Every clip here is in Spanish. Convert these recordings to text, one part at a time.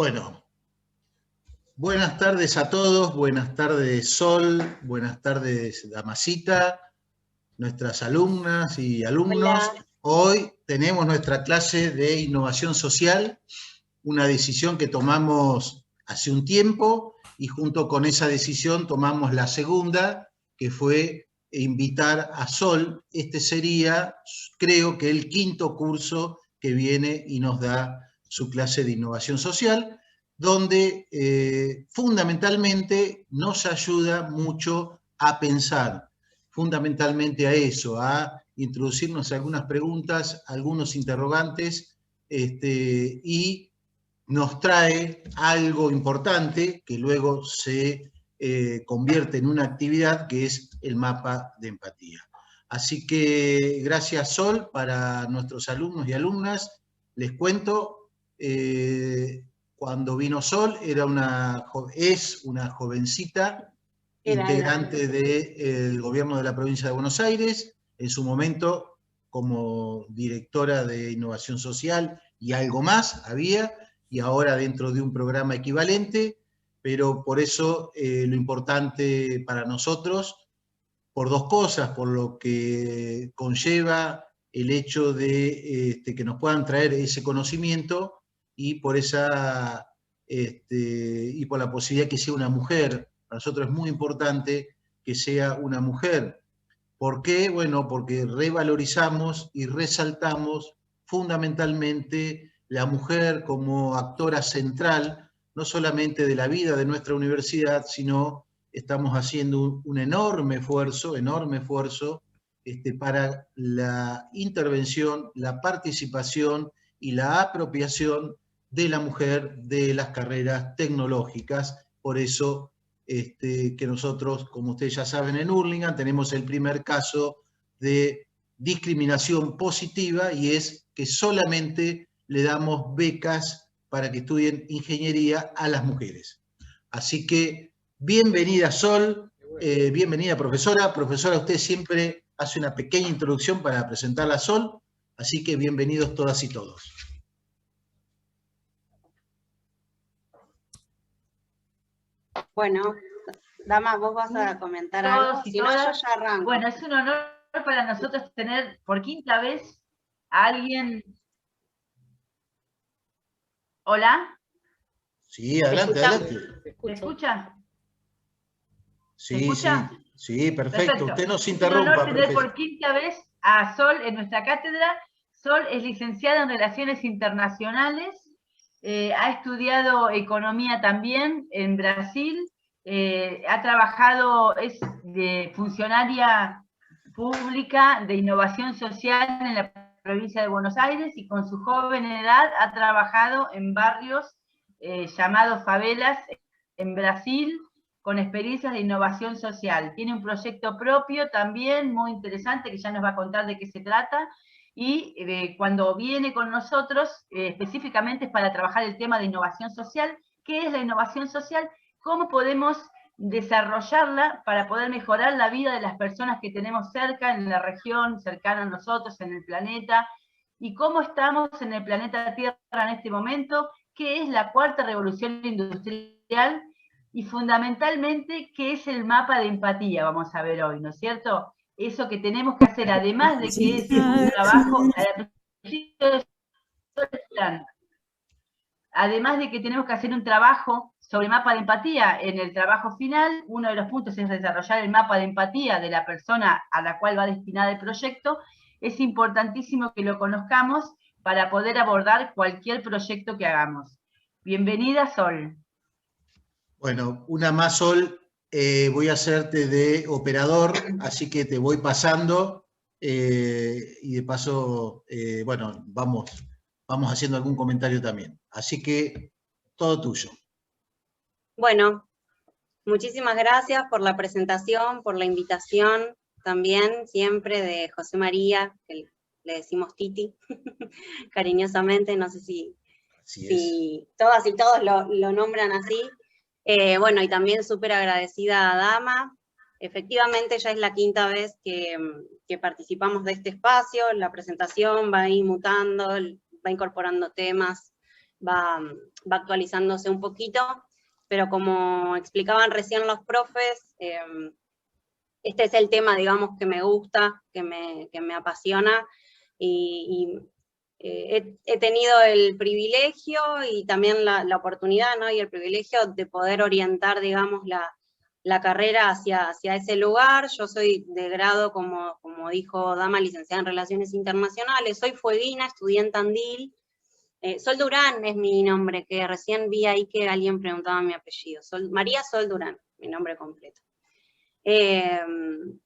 Bueno, buenas tardes a todos, buenas tardes Sol, buenas tardes Damasita, nuestras alumnas y alumnos. Hola. Hoy tenemos nuestra clase de innovación social, una decisión que tomamos hace un tiempo y junto con esa decisión tomamos la segunda, que fue invitar a Sol. Este sería, creo que el quinto curso que viene y nos da su clase de innovación social, donde fundamentalmente nos ayuda mucho a pensar, fundamentalmente a eso, a introducirnos algunas preguntas, algunos interrogantes, y nos trae algo importante que luego se convierte en una actividad, que es el mapa de empatía. Así que gracias, Sol, para nuestros alumnos y alumnas. Les cuento, cuando vino Sol es una jovencita integrante del gobierno de la provincia de Buenos Aires, en su momento como directora de innovación social y algo más había, y ahora dentro de un programa equivalente, pero por eso lo importante para nosotros, por dos cosas, por lo que conlleva el hecho de que nos puedan traer ese conocimiento y por y por la posibilidad que sea una mujer. Para nosotros es muy importante que sea una mujer. ¿Por qué? Bueno, porque revalorizamos y resaltamos fundamentalmente la mujer como actora central, no solamente de la vida de nuestra universidad, sino estamos haciendo un enorme esfuerzo para la intervención, la participación y la apropiación de la mujer de las carreras tecnológicas. Por eso que nosotros, como ustedes ya saben, en Hurlingham tenemos el primer caso de discriminación positiva, y es que solamente le damos becas para que estudien ingeniería a las mujeres. Así que bienvenida, Sol, bienvenida, profesora. Profesora, usted siempre hace una pequeña introducción para presentarla a Sol, así que bienvenidos todas y todos. Bueno, Dama, vos vas a comentar algo, si no yo ya arranco. Bueno, es un honor para nosotros tener por quinta vez a alguien. ¿Hola? Sí, adelante, adelante. ¿Se escucha? Sí, ¿Se escucha? Sí, perfecto. Usted nos interrumpa. Es un honor tener por quinta vez a Sol en nuestra cátedra. Sol es licenciada en Relaciones Internacionales, ha estudiado Economía también en Brasil, ha trabajado, es de funcionaria pública de innovación social en la provincia de Buenos Aires, y con su joven edad ha trabajado en barrios llamados favelas en Brasil, con experiencias de innovación social. Tiene un proyecto propio también muy interesante, que ya nos va a contar de qué se trata, y cuando viene con nosotros, específicamente es para trabajar el tema de innovación social. ¿Qué es la innovación social? ¿Cómo podemos desarrollarla para poder mejorar la vida de las personas que tenemos cerca, en la región, cercana a nosotros, en el planeta? ¿Y cómo estamos en el planeta Tierra en este momento? ¿Qué es la cuarta revolución industrial? Y fundamentalmente, ¿qué es el mapa de empatía? Vamos a ver hoy, ¿no es cierto? Eso que tenemos que hacer, además de que es un trabajo, además de que tenemos que hacer un trabajo sobre mapa de empatía, en el trabajo final, uno de los puntos es desarrollar el mapa de empatía de la persona a la cual va destinado el proyecto. Es importantísimo que lo conozcamos para poder abordar cualquier proyecto que hagamos. Bienvenida, Sol. Bueno, una más, Sol. Voy a hacerte de operador, así que te voy pasando, y de paso, bueno, vamos haciendo algún comentario también. Así que todo tuyo. Bueno, muchísimas gracias por la presentación, por la invitación, también siempre de José María, que le decimos Titi, cariñosamente, no sé si todas y todos lo nombran así. Bueno, y también súper agradecida a Dama. Efectivamente ya es la quinta vez que participamos de este espacio. La presentación va a ir mutando, va incorporando temas va actualizándose un poquito, pero como explicaban recién los profes, este es el tema, digamos, que me gusta, que me apasiona, y he tenido el privilegio y también la oportunidad, ¿no? Y el privilegio de poder orientar, digamos, la carrera hacia ese lugar. Yo soy de grado, como dijo Dama, licenciada en Relaciones Internacionales, soy fueguina, estudié en Tandil. Sol Durán es mi nombre, que recién vi ahí que alguien preguntaba mi apellido. María Sol Durán, mi nombre completo. Soy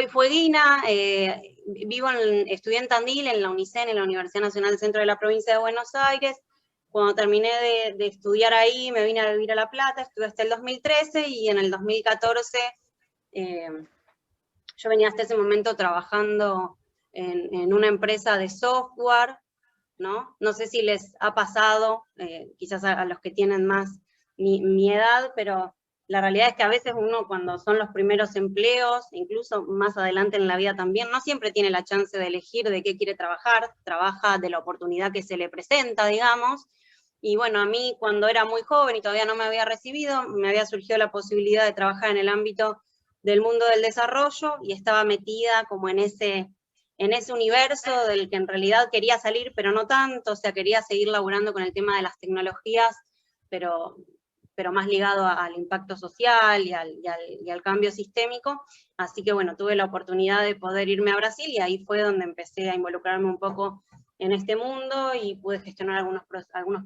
fueguina, estudié en Tandil, en la UNICEN, en la Universidad Nacional del Centro de la Provincia de Buenos Aires. Cuando terminé de estudiar ahí, me vine a vivir a La Plata, estuve hasta el 2013, y en el 2014, yo venía hasta ese momento trabajando en una empresa de software, ¿no? No sé si les ha pasado, quizás a los que tienen más mi edad, pero la realidad es que a veces uno, cuando son los primeros empleos, incluso más adelante en la vida también, no siempre tiene la chance de elegir de qué quiere trabajar, trabaja de la oportunidad que se le presenta, digamos. Y bueno, a mí cuando era muy joven y todavía no me había recibido, me había surgido la posibilidad de trabajar en el ámbito del mundo del desarrollo, y estaba metida como en ese universo del que en realidad quería salir, pero no tanto, o sea, quería seguir laburando con el tema de las tecnologías, pero más ligado al impacto social y al cambio sistémico. Así que bueno, tuve la oportunidad de poder irme a Brasil, y ahí fue donde empecé a involucrarme un poco en este mundo, y pude gestionar algunos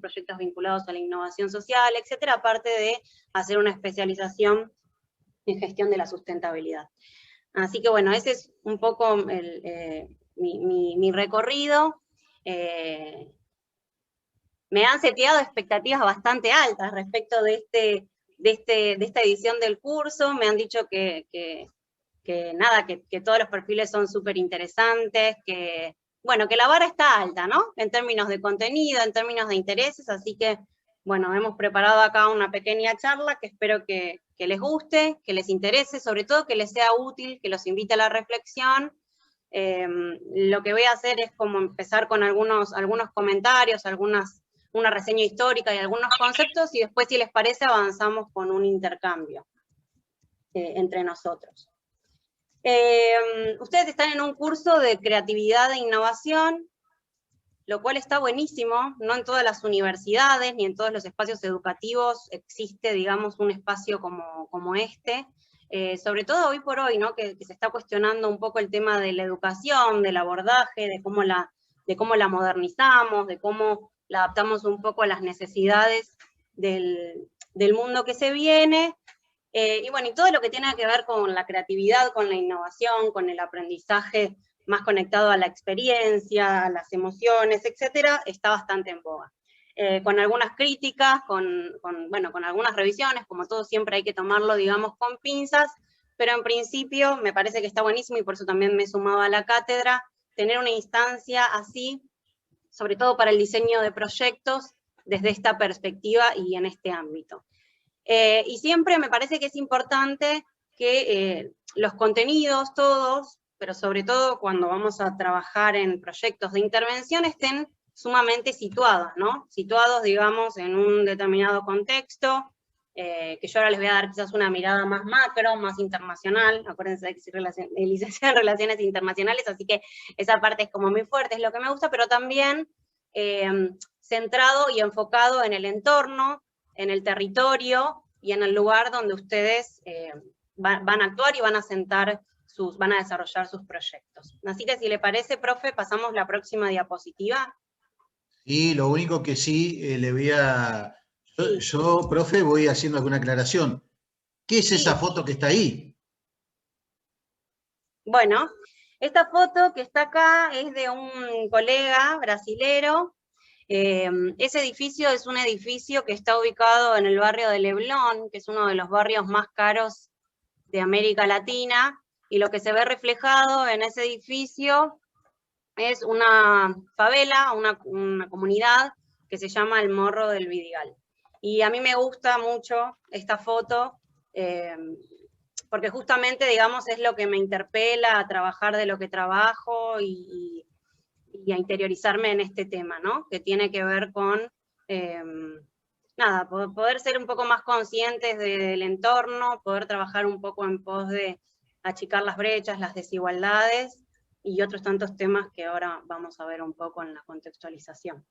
proyectos vinculados a la innovación social, etcétera, aparte de hacer una especialización en gestión de la sustentabilidad. Así que bueno, ese es un poco mi recorrido. Me han seteado expectativas bastante altas respecto de esta edición del curso. Me han dicho que todos los perfiles son súper interesantes, que la vara está alta, ¿no? En términos de contenido, en términos de intereses, así que, bueno, hemos preparado acá una pequeña charla que espero que les guste, que les interese, sobre todo que les sea útil, que los invite a la reflexión. Lo que voy a hacer es como empezar con algunos comentarios, una reseña histórica y algunos conceptos, y después, si les parece, avanzamos con un intercambio entre nosotros. Ustedes están en un curso de creatividad e innovación, lo cual está buenísimo. No en todas las universidades ni en todos los espacios educativos existe, digamos, un espacio como este, sobre todo hoy por hoy, ¿no? Que se está cuestionando un poco el tema de la educación, del abordaje, de cómo la modernizamos, de cómo la adaptamos un poco a las necesidades del mundo que se viene. Y bueno, y todo lo que tiene que ver con la creatividad, con la innovación, con el aprendizaje más conectado a la experiencia, a las emociones, etcétera, está bastante en boga. Con algunas críticas, con algunas revisiones, como todo siempre hay que tomarlo, digamos, con pinzas, pero en principio me parece que está buenísimo, y por eso también me he sumado a la cátedra, tener una instancia así, sobre todo para el diseño de proyectos, desde esta perspectiva y en este ámbito. Y siempre me parece que es importante que los contenidos todos, pero sobre todo cuando vamos a trabajar en proyectos de intervención, estén sumamente situados, ¿no? Situados, digamos, en un determinado contexto, que yo ahora les voy a dar quizás una mirada más macro, más internacional. Acuérdense de que soy licenciada en Relaciones Internacionales, así que esa parte es como muy fuerte, es lo que me gusta, pero también centrado y enfocado en el entorno, en el territorio y en el lugar donde ustedes van a actuar y van a desarrollar sus proyectos. Así que, si le parece, profe, pasamos la próxima diapositiva. Sí, lo único que sí le voy a... Yo, profe, voy haciendo alguna aclaración. ¿Qué es esa foto que está ahí? Bueno, esta foto que está acá es de un colega brasilero. Ese edificio es un edificio que está ubicado en el barrio de Leblon, que es uno de los barrios más caros de América Latina, y lo que se ve reflejado en ese edificio es una favela, una comunidad que se llama El Morro del Vidigal. Y a mí me gusta mucho esta foto, porque justamente, digamos, es lo que me interpela a trabajar de lo que trabajo y a interiorizarme en este tema, ¿no? Que tiene que ver con nada, poder ser un poco más conscientes del entorno, poder trabajar un poco en pos de achicar las brechas, las desigualdades, y otros tantos temas que ahora vamos a ver un poco en la contextualización.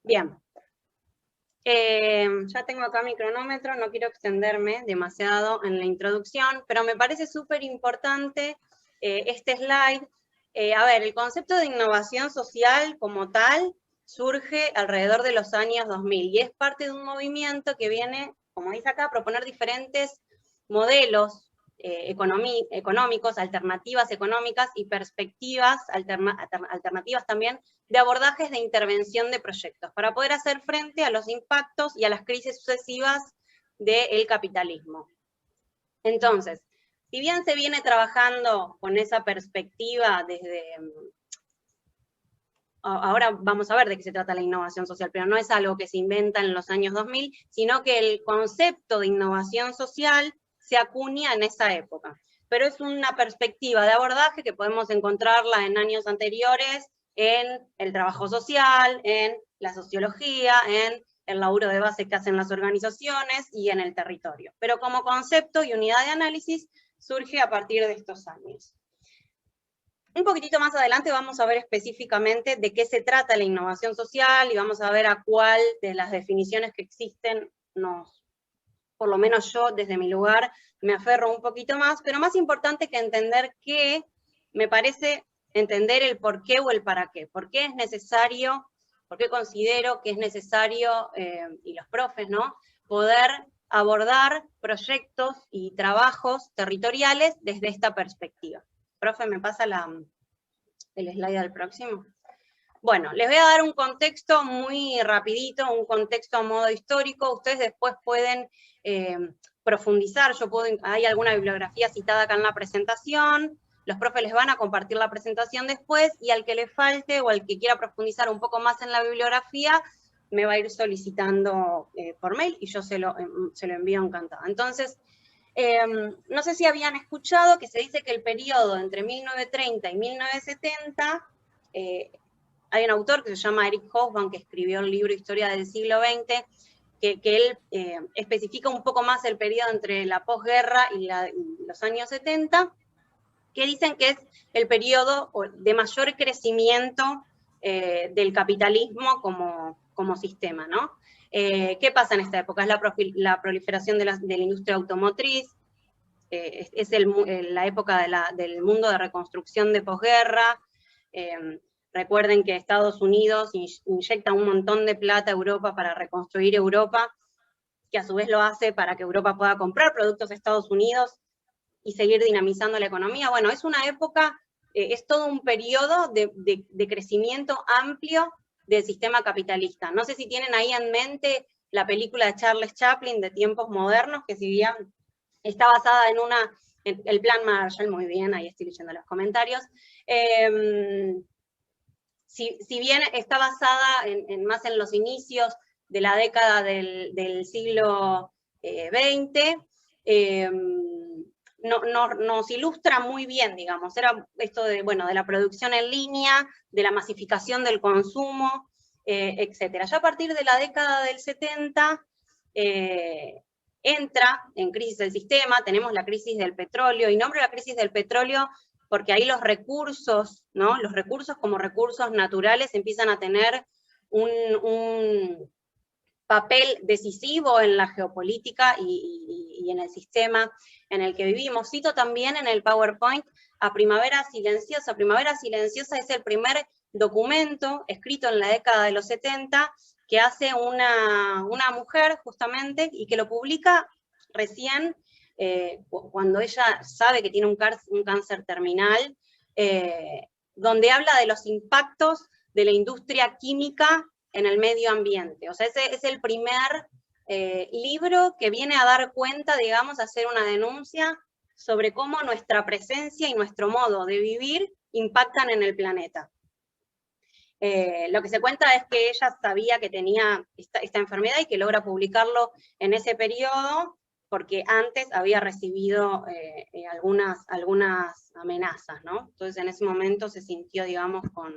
Bien. Ya tengo acá mi cronómetro, no quiero extenderme demasiado en la introducción, pero me parece súper importante este slide. A ver, el concepto de innovación social como tal surge alrededor de los años 2000 y es parte de un movimiento que viene, como dice acá, a proponer diferentes modelos económicos, alternativas económicas y perspectivas alternativas también de abordajes de intervención de proyectos, para poder hacer frente a los impactos y a las crisis sucesivas del capitalismo. Entonces, si bien se viene trabajando con esa perspectiva desde... Ahora vamos a ver de qué se trata la innovación social, pero no es algo que se inventa en los años 2000, sino que el concepto de innovación social se acuña en esa época. Pero es una perspectiva de abordaje que podemos encontrarla en años anteriores, en el trabajo social, en la sociología, en el laburo de base que hacen las organizaciones y en el territorio. Pero como concepto y unidad de análisis surge a partir de estos años. Un poquitito más adelante vamos a ver específicamente de qué se trata la innovación social y vamos a ver a cuál de las definiciones que existen por lo menos yo desde mi lugar me aferro un poquito más, pero más importante que entender qué, me parece entender el por qué o el para qué. ¿Por qué es necesario, por qué considero que es necesario, y los profes, ¿no?, poder abordar proyectos y trabajos territoriales desde esta perspectiva? Profe, ¿me pasa el slide al próximo? Bueno, les voy a dar un contexto muy rapidito, un contexto a modo histórico. Ustedes después pueden profundizar, hay alguna bibliografía citada acá en la presentación, los profes les van a compartir la presentación después, y al que le falte o al que quiera profundizar un poco más en la bibliografía, me va a ir solicitando por mail y yo se lo envío encantada. Entonces, no sé si habían escuchado que se dice que el periodo entre 1930 y 1970, hay un autor que se llama Eric Hobsbawm, que escribió el libro Historia del siglo XX, que él especifica un poco más el periodo entre la posguerra y los años 70, que dicen que es el periodo de mayor crecimiento del capitalismo como sistema, ¿no? ¿Qué pasa en esta época? Es la proliferación de la industria automotriz, es la época del mundo de reconstrucción de posguerra. Recuerden que Estados Unidos inyecta un montón de plata a Europa para reconstruir Europa, que a su vez lo hace para que Europa pueda comprar productos de Estados Unidos y seguir dinamizando la economía. Bueno, es una época, es todo un periodo de crecimiento amplio del sistema capitalista. No sé si tienen ahí en mente la película de Charles Chaplin de Tiempos Modernos, que si bien está basada en el Plan Marshall, muy bien, ahí estoy leyendo los comentarios. Si bien está basada más en los inicios de la década del siglo XX, nos ilustra muy bien, digamos, era esto de la producción en línea, de la masificación del consumo, etc. Ya a partir de la década del 70, entra en crisis el sistema, tenemos la crisis del petróleo, y nombro la crisis del petróleo porque ahí los recursos, ¿no?, los recursos como recursos naturales empiezan a tener un papel decisivo en la geopolítica y en el sistema en el que vivimos. Cito también en el PowerPoint a Primavera Silenciosa. Primavera Silenciosa es el primer documento escrito en la década de los 70 que hace una mujer justamente, y que lo publica recién cuando ella sabe que tiene un cáncer terminal, donde habla de los impactos de la industria química en el medio ambiente. O sea, ese es el primer libro que viene a dar cuenta, digamos, a hacer una denuncia sobre cómo nuestra presencia y nuestro modo de vivir impactan en el planeta. Lo que se cuenta es que ella sabía que tenía esta enfermedad y que logra publicarlo en ese periodo porque antes había recibido algunas amenazas, ¿no? Entonces en ese momento se sintió, digamos, con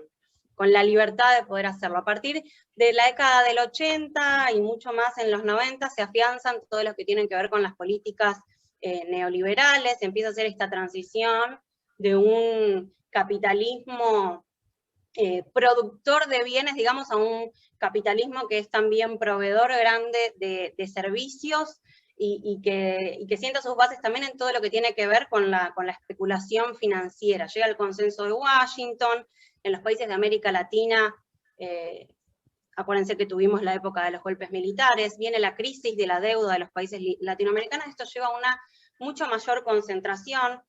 la libertad de poder hacerlo. A partir de la década del 80 y mucho más en los 90 se afianzan todo lo que tienen que ver con las políticas neoliberales, se empieza a hacer esta transición de un capitalismo productor de bienes, digamos, a un capitalismo que es también proveedor grande de servicios y que sienta sus bases también en todo lo que tiene que ver con la especulación financiera. Llega el consenso de Washington, en los países de América Latina, acuérdense que tuvimos la época de los golpes militares, viene la crisis de la deuda de los países latinoamericanos, esto lleva a una mucho mayor concentración.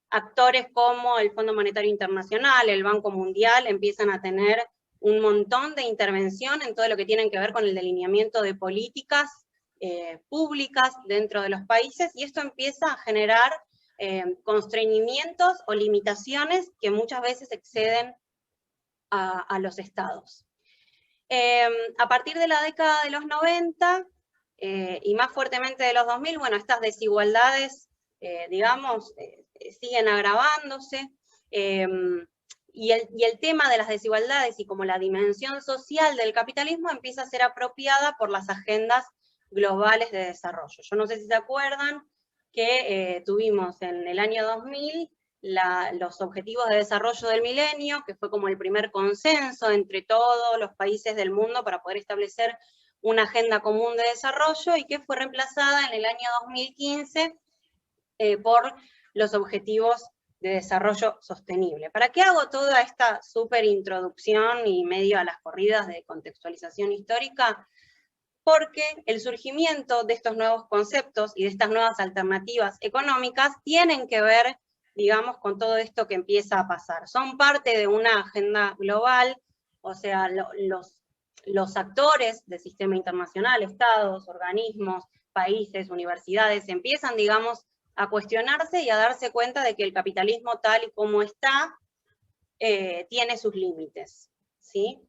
Actores como el Fondo Monetario Internacional, el Banco Mundial, empiezan a tener un montón de intervención en todo lo que tienen que ver con el delineamiento de políticas públicas dentro de los países, y esto empieza a generar constreñimientos o limitaciones que muchas veces exceden a los estados. A partir de la década de los 90, y más fuertemente de los 2000, bueno, estas desigualdades, digamos, siguen agravándose, y el tema de las desigualdades y como la dimensión social del capitalismo empieza a ser apropiada por las agendas globales de desarrollo. Yo no sé si se acuerdan que tuvimos en el año 2000 los Objetivos de Desarrollo del Milenio, que fue como el primer consenso entre todos los países del mundo para poder establecer una agenda común de desarrollo, y que fue reemplazada en el año 2015 por los Objetivos de Desarrollo Sostenible. ¿Para qué hago toda esta súper introducción y medio a las corridas de contextualización histórica? Porque el surgimiento de estos nuevos conceptos y de estas nuevas alternativas económicas tienen que ver, digamos, con todo esto que empieza a pasar. Son parte de una agenda global, o sea, los actores del sistema internacional, estados, organismos, países, universidades, empiezan, digamos, a cuestionarse y a darse cuenta de que el capitalismo tal y como está tiene sus límites, ¿sí?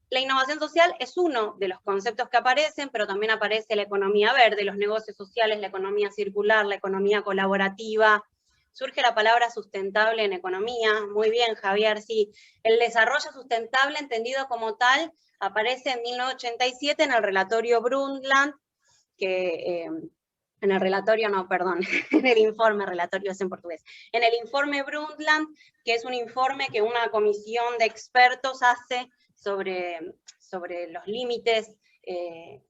La innovación social es uno de los conceptos que aparecen, pero también aparece la economía verde, los negocios sociales, la economía circular, la economía colaborativa. Surge la palabra sustentable en economía. Muy bien, Javier, sí. El desarrollo sustentable, entendido como tal, aparece en 1987 en el relatorio Brundtland, que... en el relatorio, no, perdón, en el informe, relatorio es en portugués, en el informe Brundtland, que es un informe que una comisión de expertos hace sobre los límites, del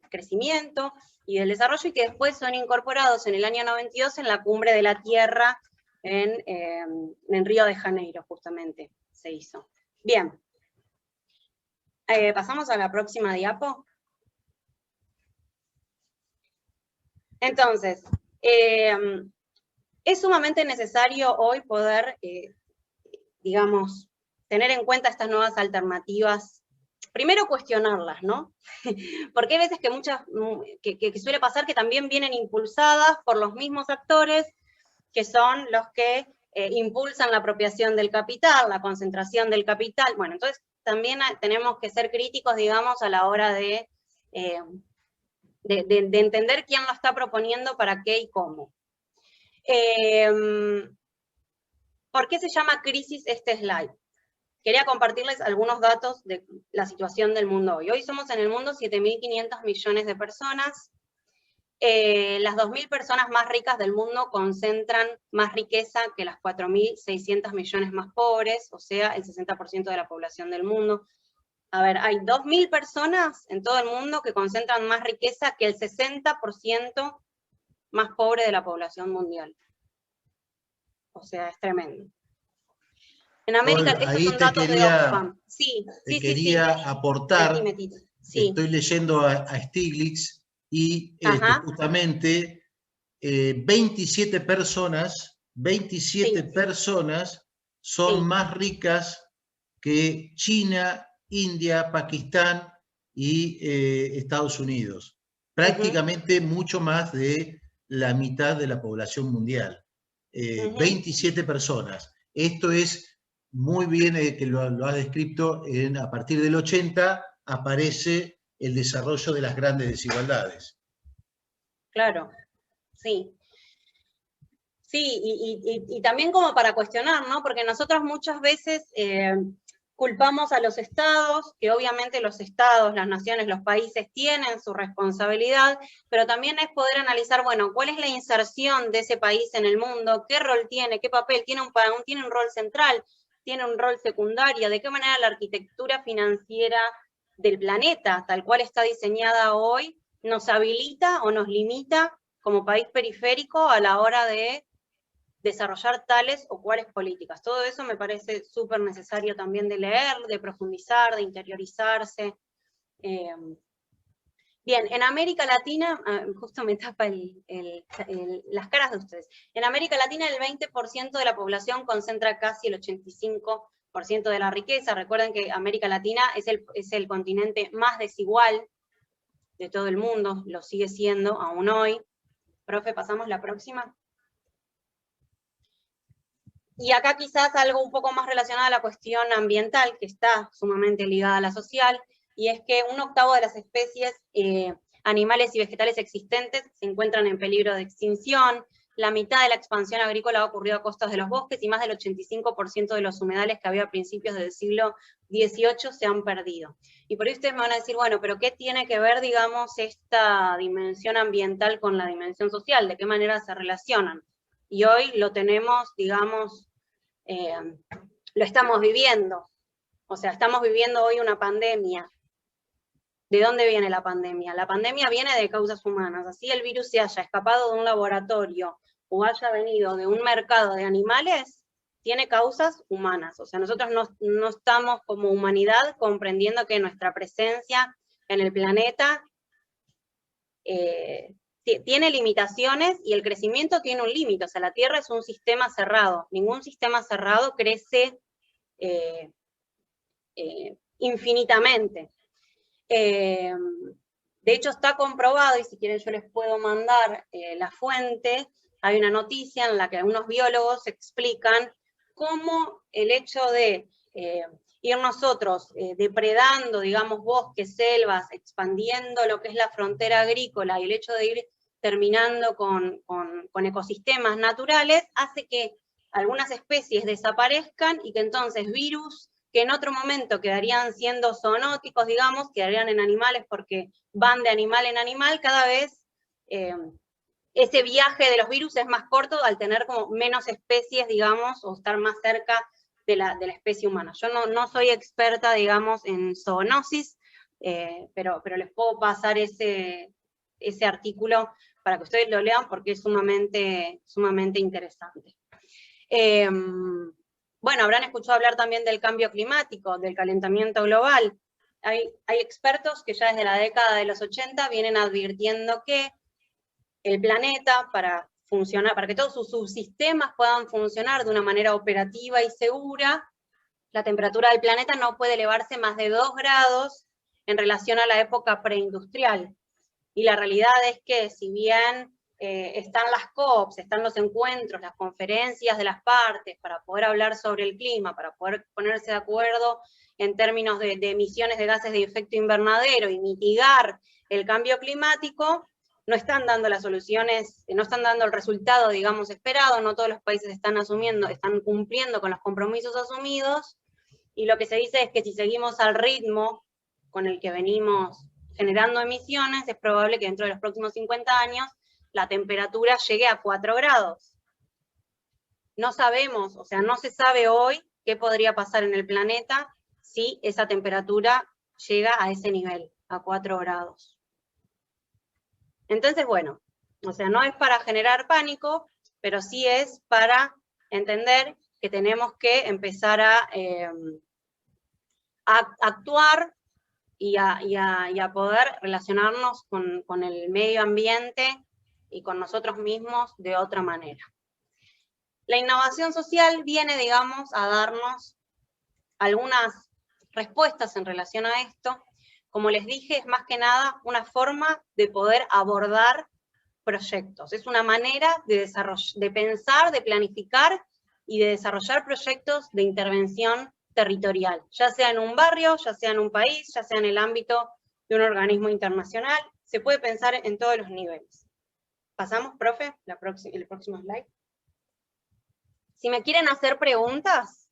crecimiento y del desarrollo, y que después son incorporados en el año 92 en la Cumbre de la Tierra en Río de Janeiro, justamente, se hizo. Bien. Pasamos a la próxima diapo. Entonces, es sumamente necesario hoy poder, digamos, tener en cuenta estas nuevas alternativas, primero cuestionarlas, ¿no? Porque hay veces que suele pasar que también vienen impulsadas por los mismos actores, que son los que impulsan la apropiación del capital, la concentración del capital. Bueno, entonces también tenemos que ser críticos, digamos, a la hora de entender quién lo está proponiendo, para qué y cómo. ¿Por qué se llama crisis este slide? Quería compartirles algunos datos de la situación del mundo hoy. Hoy somos en el mundo 7.500 millones de personas. Las 2.000 personas más ricas del mundo concentran más riqueza que las 4.600 millones más pobres, o sea, el 60% de la población del mundo. A ver, hay 2.000 personas en todo el mundo que concentran más riqueza que el 60% más pobre de la población mundial. O sea, es tremendo. En América, estos son datos de Oxfam. Sí, quería aportar, sí. Estoy leyendo a Stiglitz, y justamente 27 personas son más ricas que China, India, Pakistán y Estados Unidos. Prácticamente mucho más de la mitad de la población mundial. 27 personas. Esto es muy bien, que lo ha descrito, a partir del 80 aparece el desarrollo de las grandes desigualdades. Claro, sí. Sí, y también como para cuestionar, ¿no? Porque nosotros muchas veces culpamos a los estados, que obviamente los estados, las naciones, los países tienen su responsabilidad, pero también es poder analizar, bueno, cuál es la inserción de ese país en el mundo, qué rol tiene, qué papel, tiene un rol central, tiene un rol secundario, de qué manera la arquitectura financiera del planeta, tal cual está diseñada hoy, nos habilita o nos limita como país periférico a la hora de desarrollar tales o cuales políticas. Todo eso me parece súper necesario también de leer, de profundizar, de interiorizarse. Bien, en América Latina, justo me tapa las caras de ustedes, en América Latina el 20% de la población concentra casi el 85% de la riqueza. Recuerden que América Latina es el continente más desigual de todo el mundo, lo sigue siendo aún hoy. Profe, pasamos la próxima. Y acá quizás algo un poco más relacionado a la cuestión ambiental, que está sumamente ligada a la social, y es que 1/8 de las especies animales y vegetales existentes se encuentran en peligro de extinción, la mitad de la expansión agrícola ha ocurrido a costas de los bosques, y más del 85% de los humedales que había a principios del siglo XVIII se han perdido. Y por ahí ustedes me van a decir, bueno, pero ¿qué tiene que ver, digamos, esta dimensión ambiental con la dimensión social? ¿De qué manera se relacionan? Y hoy lo tenemos, digamos, lo estamos viviendo. O sea, estamos viviendo hoy una pandemia. ¿De dónde viene la pandemia? La pandemia viene de causas humanas. Así el virus se haya escapado de un laboratorio o haya venido de un mercado de animales, tiene causas humanas. O sea, nosotros no estamos como humanidad comprendiendo que nuestra presencia en el planeta tiene limitaciones y el crecimiento tiene un límite. O sea, la Tierra es un sistema cerrado. Ningún sistema cerrado crece infinitamente. De hecho, está comprobado, y si quieren yo les puedo mandar la fuente, hay una noticia en la que algunos biólogos explican cómo el hecho de ir nosotros depredando, digamos, bosques, selvas, expandiendo lo que es la frontera agrícola, y el hecho de ir terminando con ecosistemas naturales, hace que algunas especies desaparezcan y que entonces virus que en otro momento quedarían siendo zoonóticos, digamos, quedarían en animales porque van de animal en animal, cada vez ese viaje de los virus es más corto al tener como menos especies, digamos, o estar más cerca de la especie humana. Yo no soy experta, digamos, en zoonosis, pero les puedo pasar ese artículo para que ustedes lo lean porque es sumamente interesante. Bueno, habrán escuchado hablar también del cambio climático, del calentamiento global. Hay expertos que ya desde la década de los 80 vienen advirtiendo que el planeta, para que todos sus subsistemas puedan funcionar de una manera operativa y segura, la temperatura del planeta no puede elevarse más de 2 grados en relación a la época preindustrial. Y la realidad es que si bien están las COPs, están los encuentros, las conferencias de las partes para poder hablar sobre el clima, para poder ponerse de acuerdo en términos de emisiones de gases de efecto invernadero y mitigar el cambio climático, no están dando las soluciones, no están dando el resultado, digamos, esperado, no todos los países están cumpliendo con los compromisos asumidos, y lo que se dice es que si seguimos al ritmo con el que venimos generando emisiones, es probable que dentro de los próximos 50 años la temperatura llegue a 4 grados. No sabemos, o sea, no se sabe hoy qué podría pasar en el planeta si esa temperatura llega a ese nivel, a 4 grados. Entonces, bueno, o sea, no es para generar pánico, pero sí es para entender que tenemos que empezar a actuar y a poder relacionarnos con el medio ambiente y con nosotros mismos de otra manera. La innovación social viene, digamos, a darnos algunas respuestas en relación a esto. Como les dije, es más que nada una forma de poder abordar proyectos. Es una manera de pensar, de planificar y de desarrollar proyectos de intervención territorial, ya sea en un barrio, ya sea en un país, ya sea en el ámbito de un organismo internacional. Se puede pensar en todos los niveles. ¿Pasamos, profe? El próximo slide. Si me quieren hacer preguntas,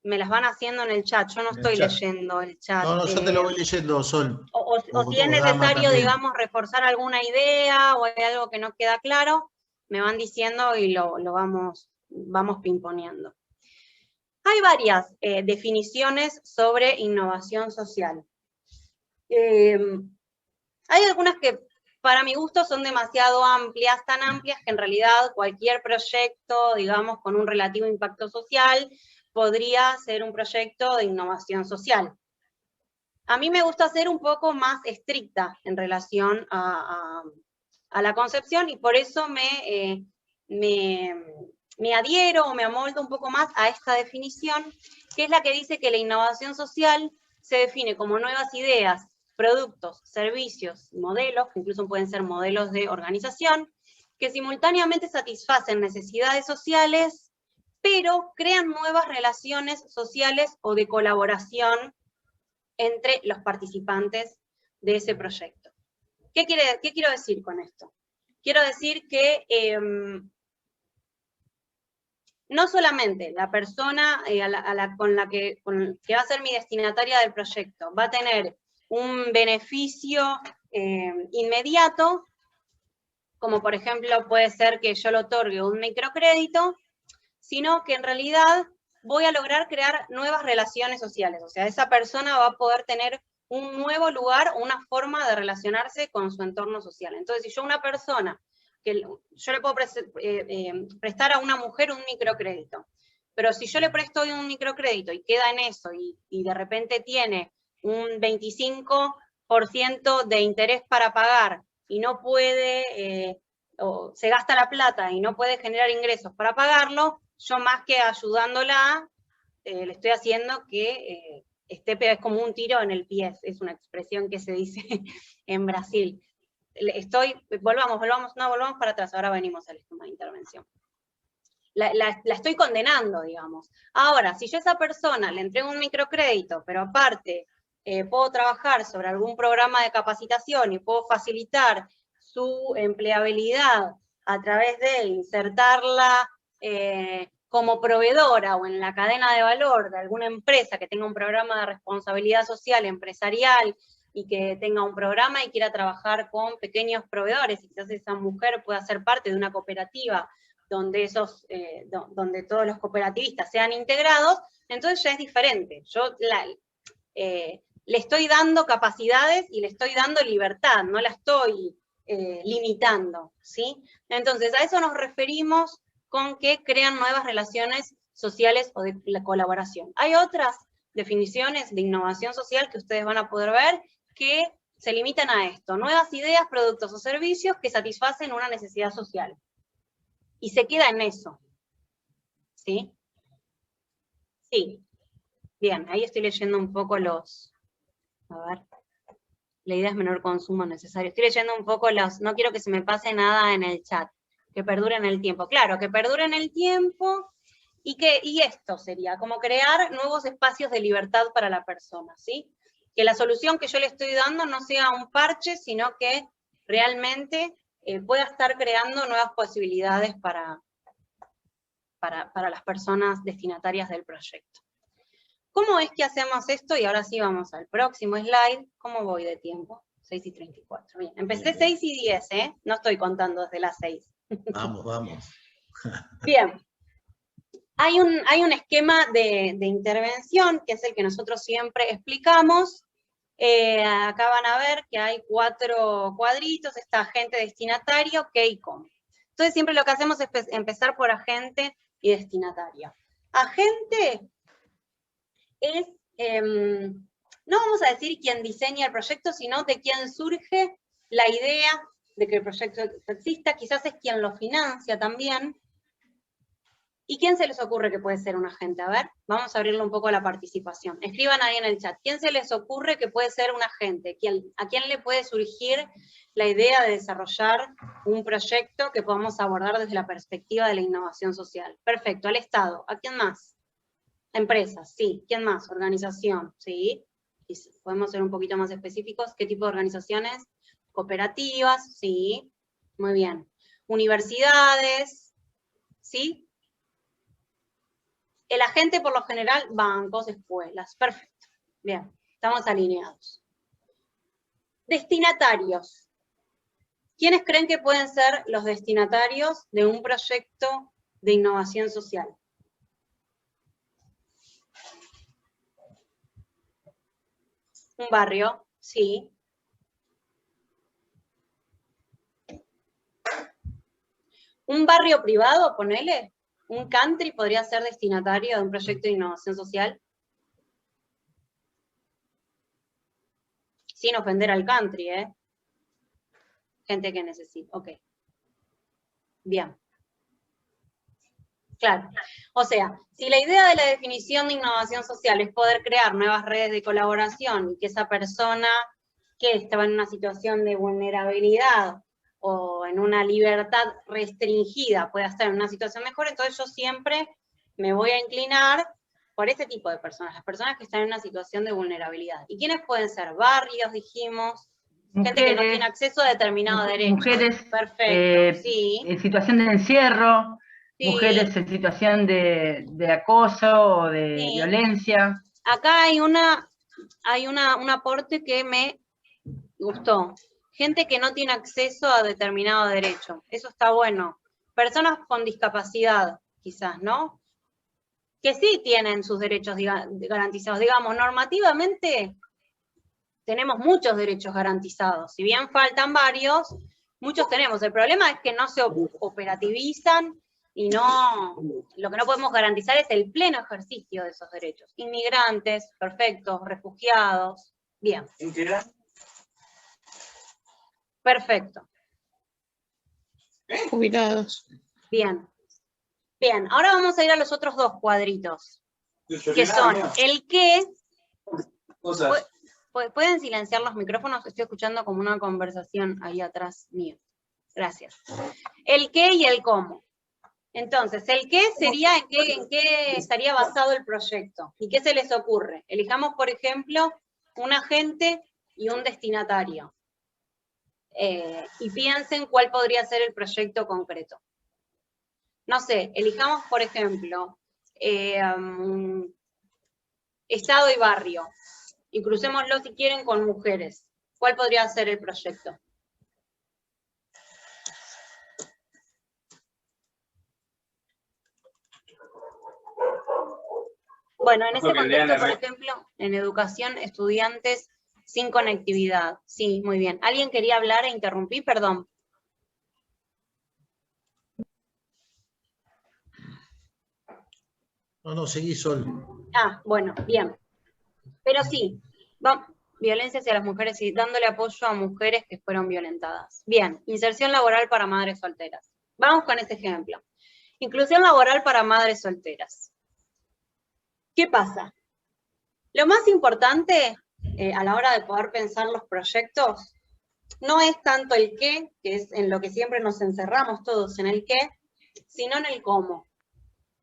me las van haciendo en el chat. Yo no estoy leyendo el chat. No, yo te lo voy leyendo, Sol. O si es necesario, digamos, reforzar alguna idea o hay algo que no queda claro, me van diciendo y lo vamos pimponeando. Hay varias definiciones sobre innovación social. Hay algunas que para mi gusto son demasiado amplias, tan amplias que en realidad cualquier proyecto, digamos, con un relativo impacto social, podría ser un proyecto de innovación social. A mí me gusta ser un poco más estricta en relación a la concepción y por eso me adhiero o me amoldo un poco más a esta definición, que es la que dice que la innovación social se define como nuevas ideas, productos, servicios, modelos, que incluso pueden ser modelos de organización, que simultáneamente satisfacen necesidades sociales, pero crean nuevas relaciones sociales o de colaboración entre los participantes de ese proyecto. ¿Qué quiero decir con esto? Quiero decir que no solamente la persona que va a ser mi destinataria del proyecto va a tener un beneficio inmediato, como por ejemplo puede ser que yo le otorgue un microcrédito, sino que en realidad voy a lograr crear nuevas relaciones sociales. O sea, esa persona va a poder tener un nuevo lugar, una forma de relacionarse con su entorno social. Entonces, si yo a una persona, yo le puedo prestar a una mujer un microcrédito, pero si yo le presto un microcrédito y queda en eso, y de repente tiene un 25% de interés para pagar, y no puede, o se gasta la plata y no puede generar ingresos para pagarlo, yo más que ayudándola, le estoy haciendo que es como un tiro en el pie, es una expresión que se dice en Brasil. Volvamos para atrás, ahora venimos al esquema de intervención. La estoy condenando, digamos. Ahora, si yo a esa persona le entrego un microcrédito, pero aparte puedo trabajar sobre algún programa de capacitación y puedo facilitar su empleabilidad a través de insertarla como proveedora o en la cadena de valor de alguna empresa que tenga un programa de responsabilidad social empresarial y que tenga un programa y quiera trabajar con pequeños proveedores, y quizás esa mujer pueda ser parte de una cooperativa donde todos los cooperativistas sean integrados, entonces ya es diferente. Yo le estoy dando capacidades y le estoy dando libertad, no la estoy limitando, ¿sí? Entonces, a eso nos referimos con que crean nuevas relaciones sociales o de la colaboración. Hay otras definiciones de innovación social que ustedes van a poder ver que se limitan a esto: nuevas ideas, productos o servicios que satisfacen una necesidad social. Y se queda en eso, ¿sí? Sí. Bien, ahí estoy leyendo un poco a ver, la idea es menor consumo necesario. Estoy leyendo un poco no quiero que se me pase nada en el chat, que perdure en el tiempo. Claro, que perdure en el tiempo, y esto sería como crear nuevos espacios de libertad para la persona, ¿sí? Que la solución que yo le estoy dando no sea un parche, sino que realmente pueda estar creando nuevas posibilidades para las personas destinatarias del proyecto. ¿Cómo es que hacemos esto? Y ahora sí vamos al próximo slide. ¿Cómo voy de tiempo? 6:34. Bien, empecé 6:10, ¿eh? No estoy contando desde las 6. Vamos. Bien. Hay un esquema de intervención, que es el que nosotros siempre explicamos. Acá van a ver que hay 4 cuadritos: está agente, destinatario, qué y cómo. Entonces siempre lo que hacemos es empezar por agente y destinatario. Agente es, no vamos a decir quién diseña el proyecto, sino de quién surge la idea de que el proyecto exista, quizás es quien lo financia también. ¿Y quién se les ocurre que puede ser un agente? A ver, vamos a abrirle un poco a la participación. Escriban ahí en el chat. ¿Quién se les ocurre que puede ser un agente? ¿A quién le puede surgir la idea de desarrollar un proyecto que podamos abordar desde la perspectiva de la innovación social? Perfecto, al Estado. ¿A quién más? Empresas, sí. ¿Quién más? Organización, sí. Y podemos ser un poquito más específicos. ¿Qué tipo de organizaciones? Cooperativas, sí. Muy bien. Universidades, ¿sí? El agente por lo general, bancos, escuelas. Perfecto. Bien, estamos alineados. Destinatarios. ¿Quiénes creen que pueden ser los destinatarios de un proyecto de innovación social? Un barrio, sí. Un barrio privado, ponele. Un country podría ser destinatario de un proyecto de innovación social. Sin ofender al country, ¿eh? Gente que necesita, ok. Bien. Claro. O sea, si la idea de la definición de innovación social es poder crear nuevas redes de colaboración y que esa persona que estaba en una situación de vulnerabilidad o en una libertad restringida pueda estar en una situación mejor, entonces yo siempre me voy a inclinar por ese tipo de personas, las personas que están en una situación de vulnerabilidad. ¿Y quiénes pueden ser? Barrios, dijimos, mujeres, gente que no tiene acceso a determinado derecho. Mujeres, perfecto, sí. En situación de encierro, Sí. Mujeres en situación de acoso o de Sí. violencia. Acá hay un aporte que me gustó. Gente que no tiene acceso a determinado derecho. Eso está bueno. Personas con discapacidad, quizás, ¿no? Que sí tienen sus derechos garantizados. Digamos, normativamente tenemos muchos derechos garantizados. Si bien faltan varios, muchos tenemos. El problema es que no se operativizan y lo que no podemos garantizar es el pleno ejercicio de esos derechos. Inmigrantes, perfectos, refugiados, bien. Perfecto. Jubilados. Bien. Bien, ahora vamos a ir a los otros dos cuadritos, que son el qué. ¿Pueden silenciar los micrófonos? Estoy escuchando como una conversación ahí atrás mío. Gracias. El qué y el cómo. Entonces, el qué sería en qué estaría basado el proyecto. ¿Y qué se les ocurre? Elijamos, por ejemplo, un agente y un destinatario. Y piensen cuál podría ser el proyecto concreto. No sé, elijamos, por ejemplo, Estado y barrio. Y crucémoslo, si quieren, con mujeres. ¿Cuál podría ser el proyecto? Bueno, en ese contexto, por ejemplo, en educación, estudiantes sin conectividad. Sí, muy bien. ¿Alguien quería hablar e interrumpí? Perdón. No, seguí, Sol. Ah, bueno, bien. Pero sí, violencia hacia las mujeres y dándole apoyo a mujeres que fueron violentadas. Bien, inserción laboral para madres solteras. Vamos con este ejemplo. Inclusión laboral para madres solteras. ¿Qué pasa? Lo más importante a la hora de poder pensar los proyectos no es tanto el qué, que es en lo que siempre nos encerramos todos en el qué, sino en el cómo.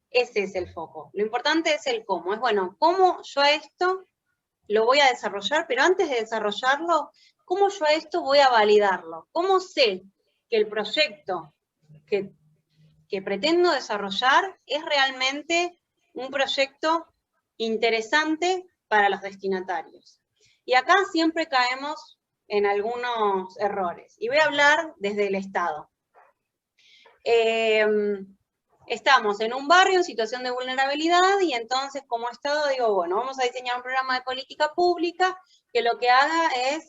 Ese es el foco. Lo importante es el cómo. Es bueno, ¿cómo yo a esto lo voy a desarrollar? Pero antes de desarrollarlo, ¿cómo yo a esto voy a validarlo? ¿Cómo sé que el proyecto que pretendo desarrollar es realmente un proyecto interesante para los destinatarios? Y acá siempre caemos en algunos errores. Y voy a hablar desde el Estado. Estamos en un barrio en situación de vulnerabilidad y entonces como Estado digo, bueno, vamos a diseñar un programa de política pública que lo que haga es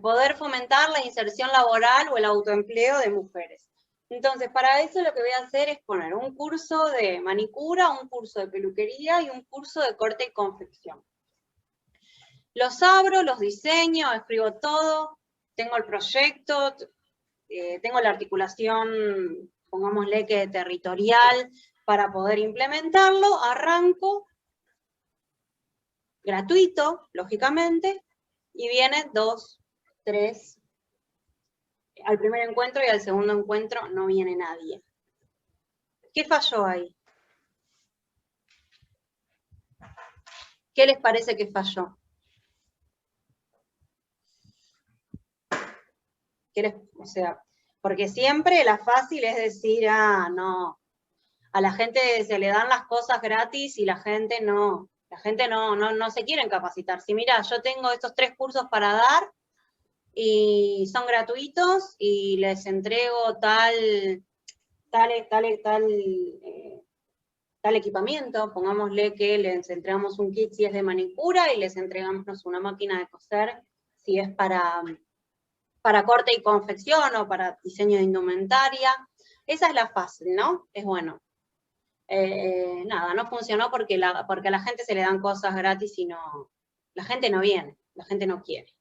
poder fomentar la inserción laboral o el autoempleo de mujeres. Entonces, para eso lo que voy a hacer es poner un curso de manicura, un curso de peluquería y un curso de corte y confección. Los abro, los diseño, escribo todo, tengo el proyecto, tengo la articulación, pongámosle que territorial, para poder implementarlo, arranco, gratuito, lógicamente, y vienen 2, 3, al primer encuentro y al segundo encuentro no viene nadie. ¿Qué falló ahí? ¿Qué les parece que falló? O sea, porque siempre la fácil es decir, ah, no, A la gente se le dan las cosas gratis y la gente no se quiere capacitar. Si mira, yo tengo estos 3 cursos para dar y son gratuitos y les entrego tal equipamiento, pongámosle que les entregamos un kit si es de manicura y les entregamos una máquina de coser si es para corte y confección o para diseño de indumentaria. Esa es la fácil, ¿no? Es bueno. Nada, no funcionó porque a la gente se le dan cosas gratis y la gente no viene, la gente no quiere.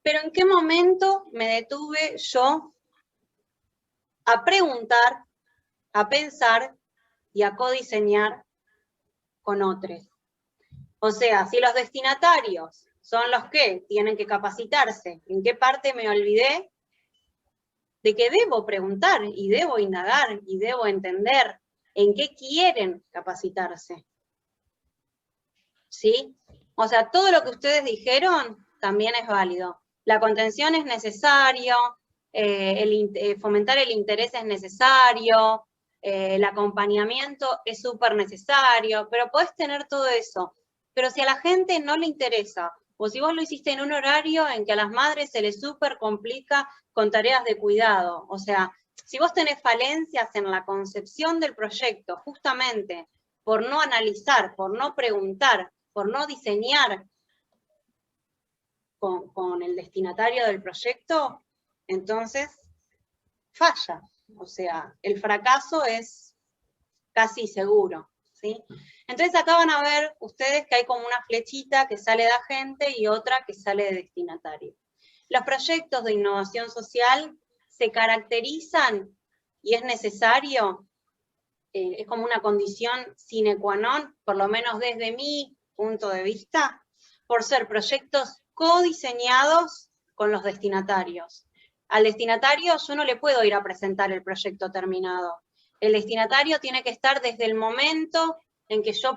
Pero ¿en qué momento me detuve yo a preguntar, a pensar y a codiseñar con otros? O sea, si los destinatarios son los que tienen que capacitarse, ¿en qué parte me olvidé de que debo preguntar y debo indagar y debo entender en qué quieren capacitarse? ¿Sí? O sea, todo lo que ustedes dijeron también es válido. La contención es necesario, fomentar el interés es necesario, el acompañamiento es súper necesario, pero podés tener todo eso. Pero si a la gente no le interesa, o si vos lo hiciste en un horario en que a las madres se les súper complica con tareas de cuidado, o sea, si vos tenés falencias en la concepción del proyecto, justamente por no analizar, por no preguntar, por no diseñar con el destinatario del proyecto, entonces falla. O sea, el fracaso es casi seguro, ¿sí? Entonces acá van a ver ustedes que hay como una flechita que sale de agente y otra que sale de destinatario. Los proyectos de innovación social se caracterizan, y es necesario, es como una condición sine qua non, por lo menos desde mi punto de vista, por ser proyectos codiseñados con los destinatarios. Al destinatario yo no le puedo ir a presentar el proyecto terminado. El destinatario tiene que estar desde el momento en que yo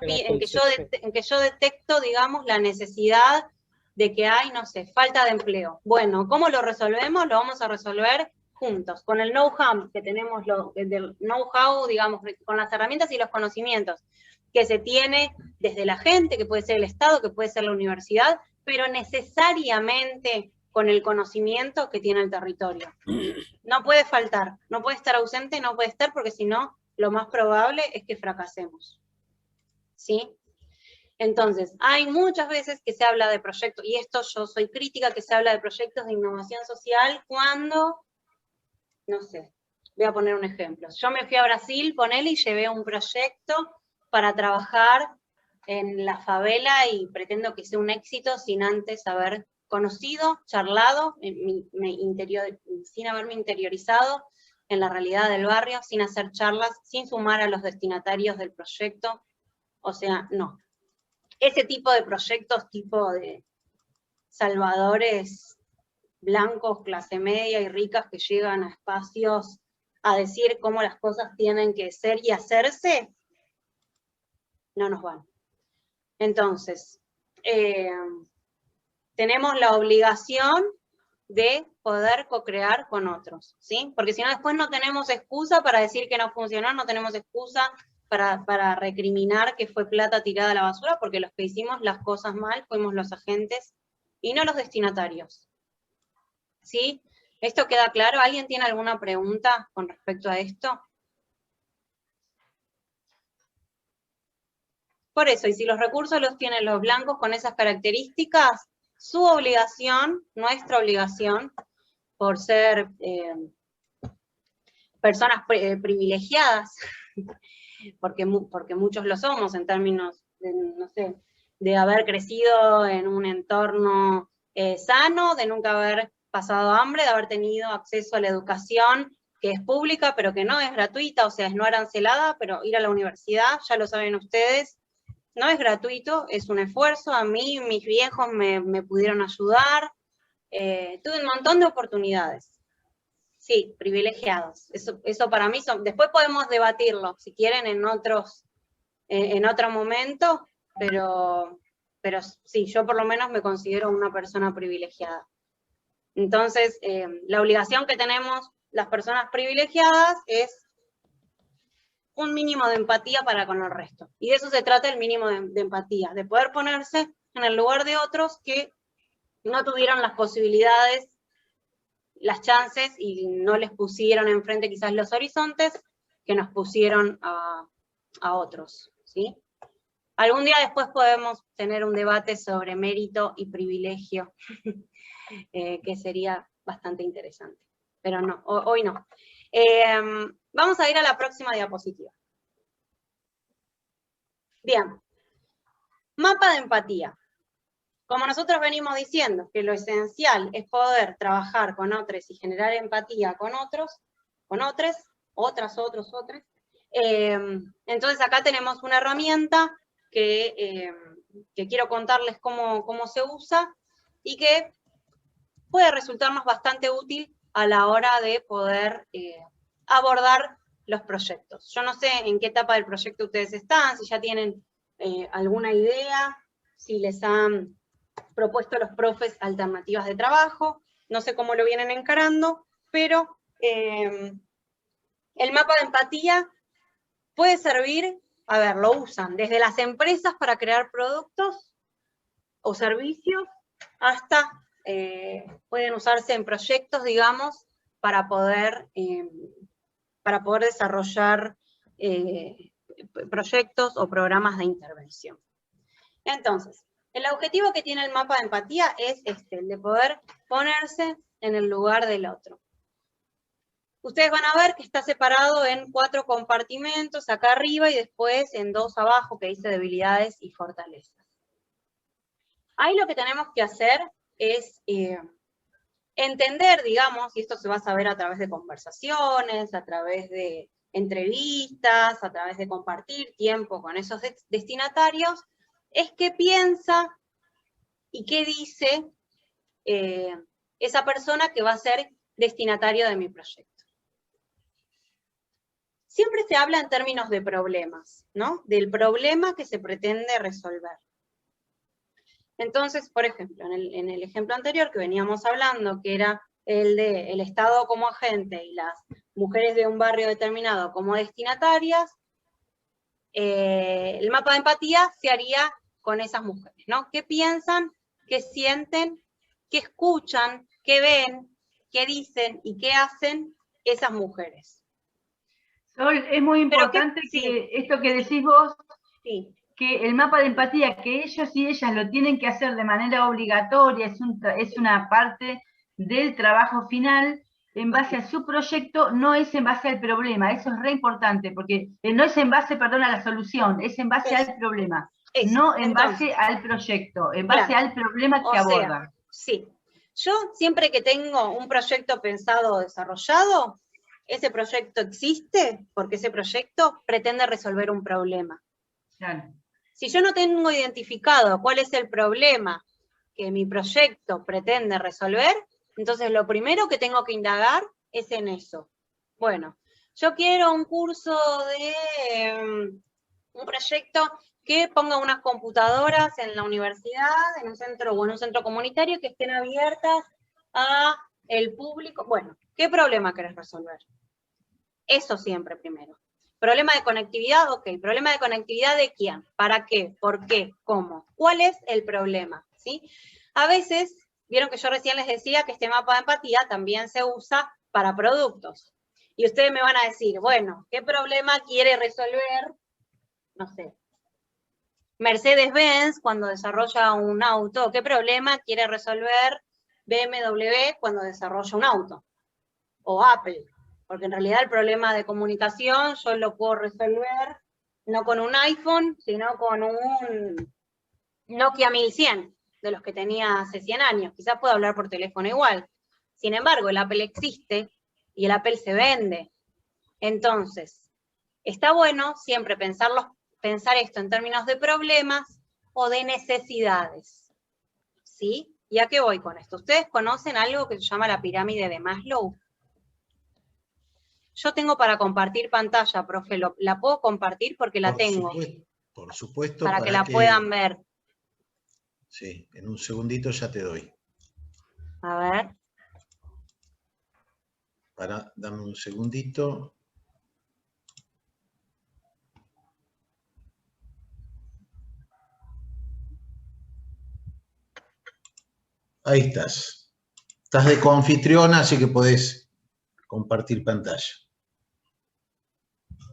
detecto, digamos, la necesidad de que hay, no sé, falta de empleo. Bueno, ¿cómo lo resolvemos? Lo vamos a resolver juntos, con el know-how que tenemos, del know-how, digamos, con las herramientas y los conocimientos que se tiene desde la gente, que puede ser el Estado, que puede ser la universidad, pero necesariamente con el conocimiento que tiene el territorio. No puede faltar, no puede estar ausente, no puede estar, porque si no, lo más probable es que fracasemos. ¿Sí? Entonces, hay muchas veces que se habla de proyectos, y esto yo soy crítica, que se habla de proyectos de innovación social cuando, no sé, voy a poner un ejemplo. Yo me fui a Brasil, ponele, y llevé un proyecto para trabajar en la favela y pretendo que sea un éxito sin antes haber conocido, charlado, sin haberme interiorizado en la realidad del barrio, sin hacer charlas, sin sumar a los destinatarios del proyecto. O sea, no. Ese tipo de proyectos, tipo de salvadores blancos, clase media y ricas que llegan a espacios a decir cómo las cosas tienen que ser y hacerse, no nos van. Entonces, tenemos la obligación de poder co-crear con otros, ¿sí? Porque si no, después no tenemos excusa para decir que no funcionó, no tenemos excusa para recriminar que fue plata tirada a la basura, porque los que hicimos las cosas mal fuimos los agentes y no los destinatarios. ¿Sí? ¿Esto queda claro? ¿Alguien tiene alguna pregunta con respecto a esto? Por eso, y si los recursos los tienen los blancos con esas características, su obligación, nuestra obligación, por ser personas privilegiadas, porque muchos lo somos en términos de, no sé, de haber crecido en un entorno sano, de nunca haber pasado hambre, de haber tenido acceso a la educación que es pública, pero que no es gratuita, o sea, es no arancelada, pero ir a la universidad, ya lo saben ustedes, no es gratuito, es un esfuerzo. A mí, mis viejos me pudieron ayudar, tuve un montón de oportunidades. Sí, privilegiados. Eso para mí son, después podemos debatirlo, si quieren, en otro momento, pero sí, yo por lo menos me considero una persona privilegiada. Entonces, la obligación que tenemos las personas privilegiadas es un mínimo de empatía para con el resto. Y de eso se trata el mínimo de empatía, de poder ponerse en el lugar de otros que no tuvieron las posibilidades, las chances, y no les pusieron enfrente quizás los horizontes que nos pusieron a otros, ¿sí? Algún día después podemos tener un debate sobre mérito y privilegio, que sería bastante interesante. Pero no, hoy no. Vamos a ir a la próxima diapositiva. Bien. Mapa de empatía. Como nosotros venimos diciendo, que lo esencial es poder trabajar con otros y generar empatía con otros, con otros, otros. Entonces acá tenemos una herramienta que quiero contarles cómo se usa y que puede resultarnos bastante útil a la hora de poder abordar los proyectos. Yo no sé en qué etapa del proyecto ustedes están, si ya tienen alguna idea, si les han propuesto los profes alternativas de trabajo, no sé cómo lo vienen encarando, pero el mapa de empatía puede servir, a ver, lo usan desde las empresas para crear productos o servicios, hasta pueden usarse en proyectos, digamos, para poder desarrollar proyectos o programas de intervención. Entonces, el objetivo que tiene el mapa de empatía es el de poder ponerse en el lugar del otro. Ustedes van a ver que está separado en 4 compartimentos acá arriba y después en 2 abajo, que dice debilidades y fortalezas. Ahí lo que tenemos que hacer es entender, digamos, y esto se va a saber a través de conversaciones, a través de entrevistas, a través de compartir tiempo con esos destinatarios, es qué piensa y qué dice esa persona que va a ser destinatario de mi proyecto. Siempre se habla en términos de problemas, ¿no? Del problema que se pretende resolver. Entonces, por ejemplo, en el ejemplo anterior que veníamos hablando, que era el de el Estado como agente y las mujeres de un barrio determinado como destinatarias, el mapa de empatía se haría con esas mujeres, ¿no? ¿Qué piensan, qué sienten, qué escuchan, qué ven, qué dicen y qué hacen esas mujeres? Sol, es muy importante que esto que decís vos, que el mapa de empatía, que ellos y ellas lo tienen que hacer de manera obligatoria, es una parte del trabajo final, en base a su proyecto, no es en base al problema. Eso es re importante, porque no es en base, perdón, a la solución, es en base al problema, no en base al proyecto, en base al problema que abordan. Sí, yo siempre que tengo un proyecto pensado o desarrollado, ese proyecto existe porque ese proyecto pretende resolver un problema. Claro. Si yo no tengo identificado cuál es el problema que mi proyecto pretende resolver, entonces lo primero que tengo que indagar es en eso. Bueno, yo quiero un curso de un proyecto que ponga unas computadoras en la universidad, en un centro o en un centro comunitario que estén abiertas a el público. Bueno, ¿qué problema querés resolver? Eso siempre primero. Problema de conectividad, ok. ¿Problema de conectividad de quién? ¿Para qué? ¿Por qué? ¿Cómo? ¿Cuál es el problema? ¿Sí? A veces, vieron que yo recién les decía que este mapa de empatía también se usa para productos. Y ustedes me van a decir, bueno, ¿qué problema quiere resolver, no sé, Mercedes-Benz cuando desarrolla un auto? ¿Qué problema quiere resolver BMW cuando desarrolla un auto? O Apple. Porque en realidad el problema de comunicación yo lo puedo resolver no con un iPhone, sino con un Nokia 1100, de los que tenía hace 100 años. Quizás puedo hablar por teléfono igual. Sin embargo, el Apple existe y el Apple se vende. Entonces, está bueno siempre pensar esto en términos de problemas o de necesidades. ¿Sí? ¿Y a qué voy con esto? ¿Ustedes conocen algo que se llama la pirámide de Maslow? Yo tengo para compartir pantalla, profe, ¿la puedo compartir? Porque la tengo. Por supuesto. Para que la puedan ver. Sí, en un segundito ya te doy. A ver. Dame un segundito. Ahí estás. Estás de coanfitriona, así que podés compartir pantalla.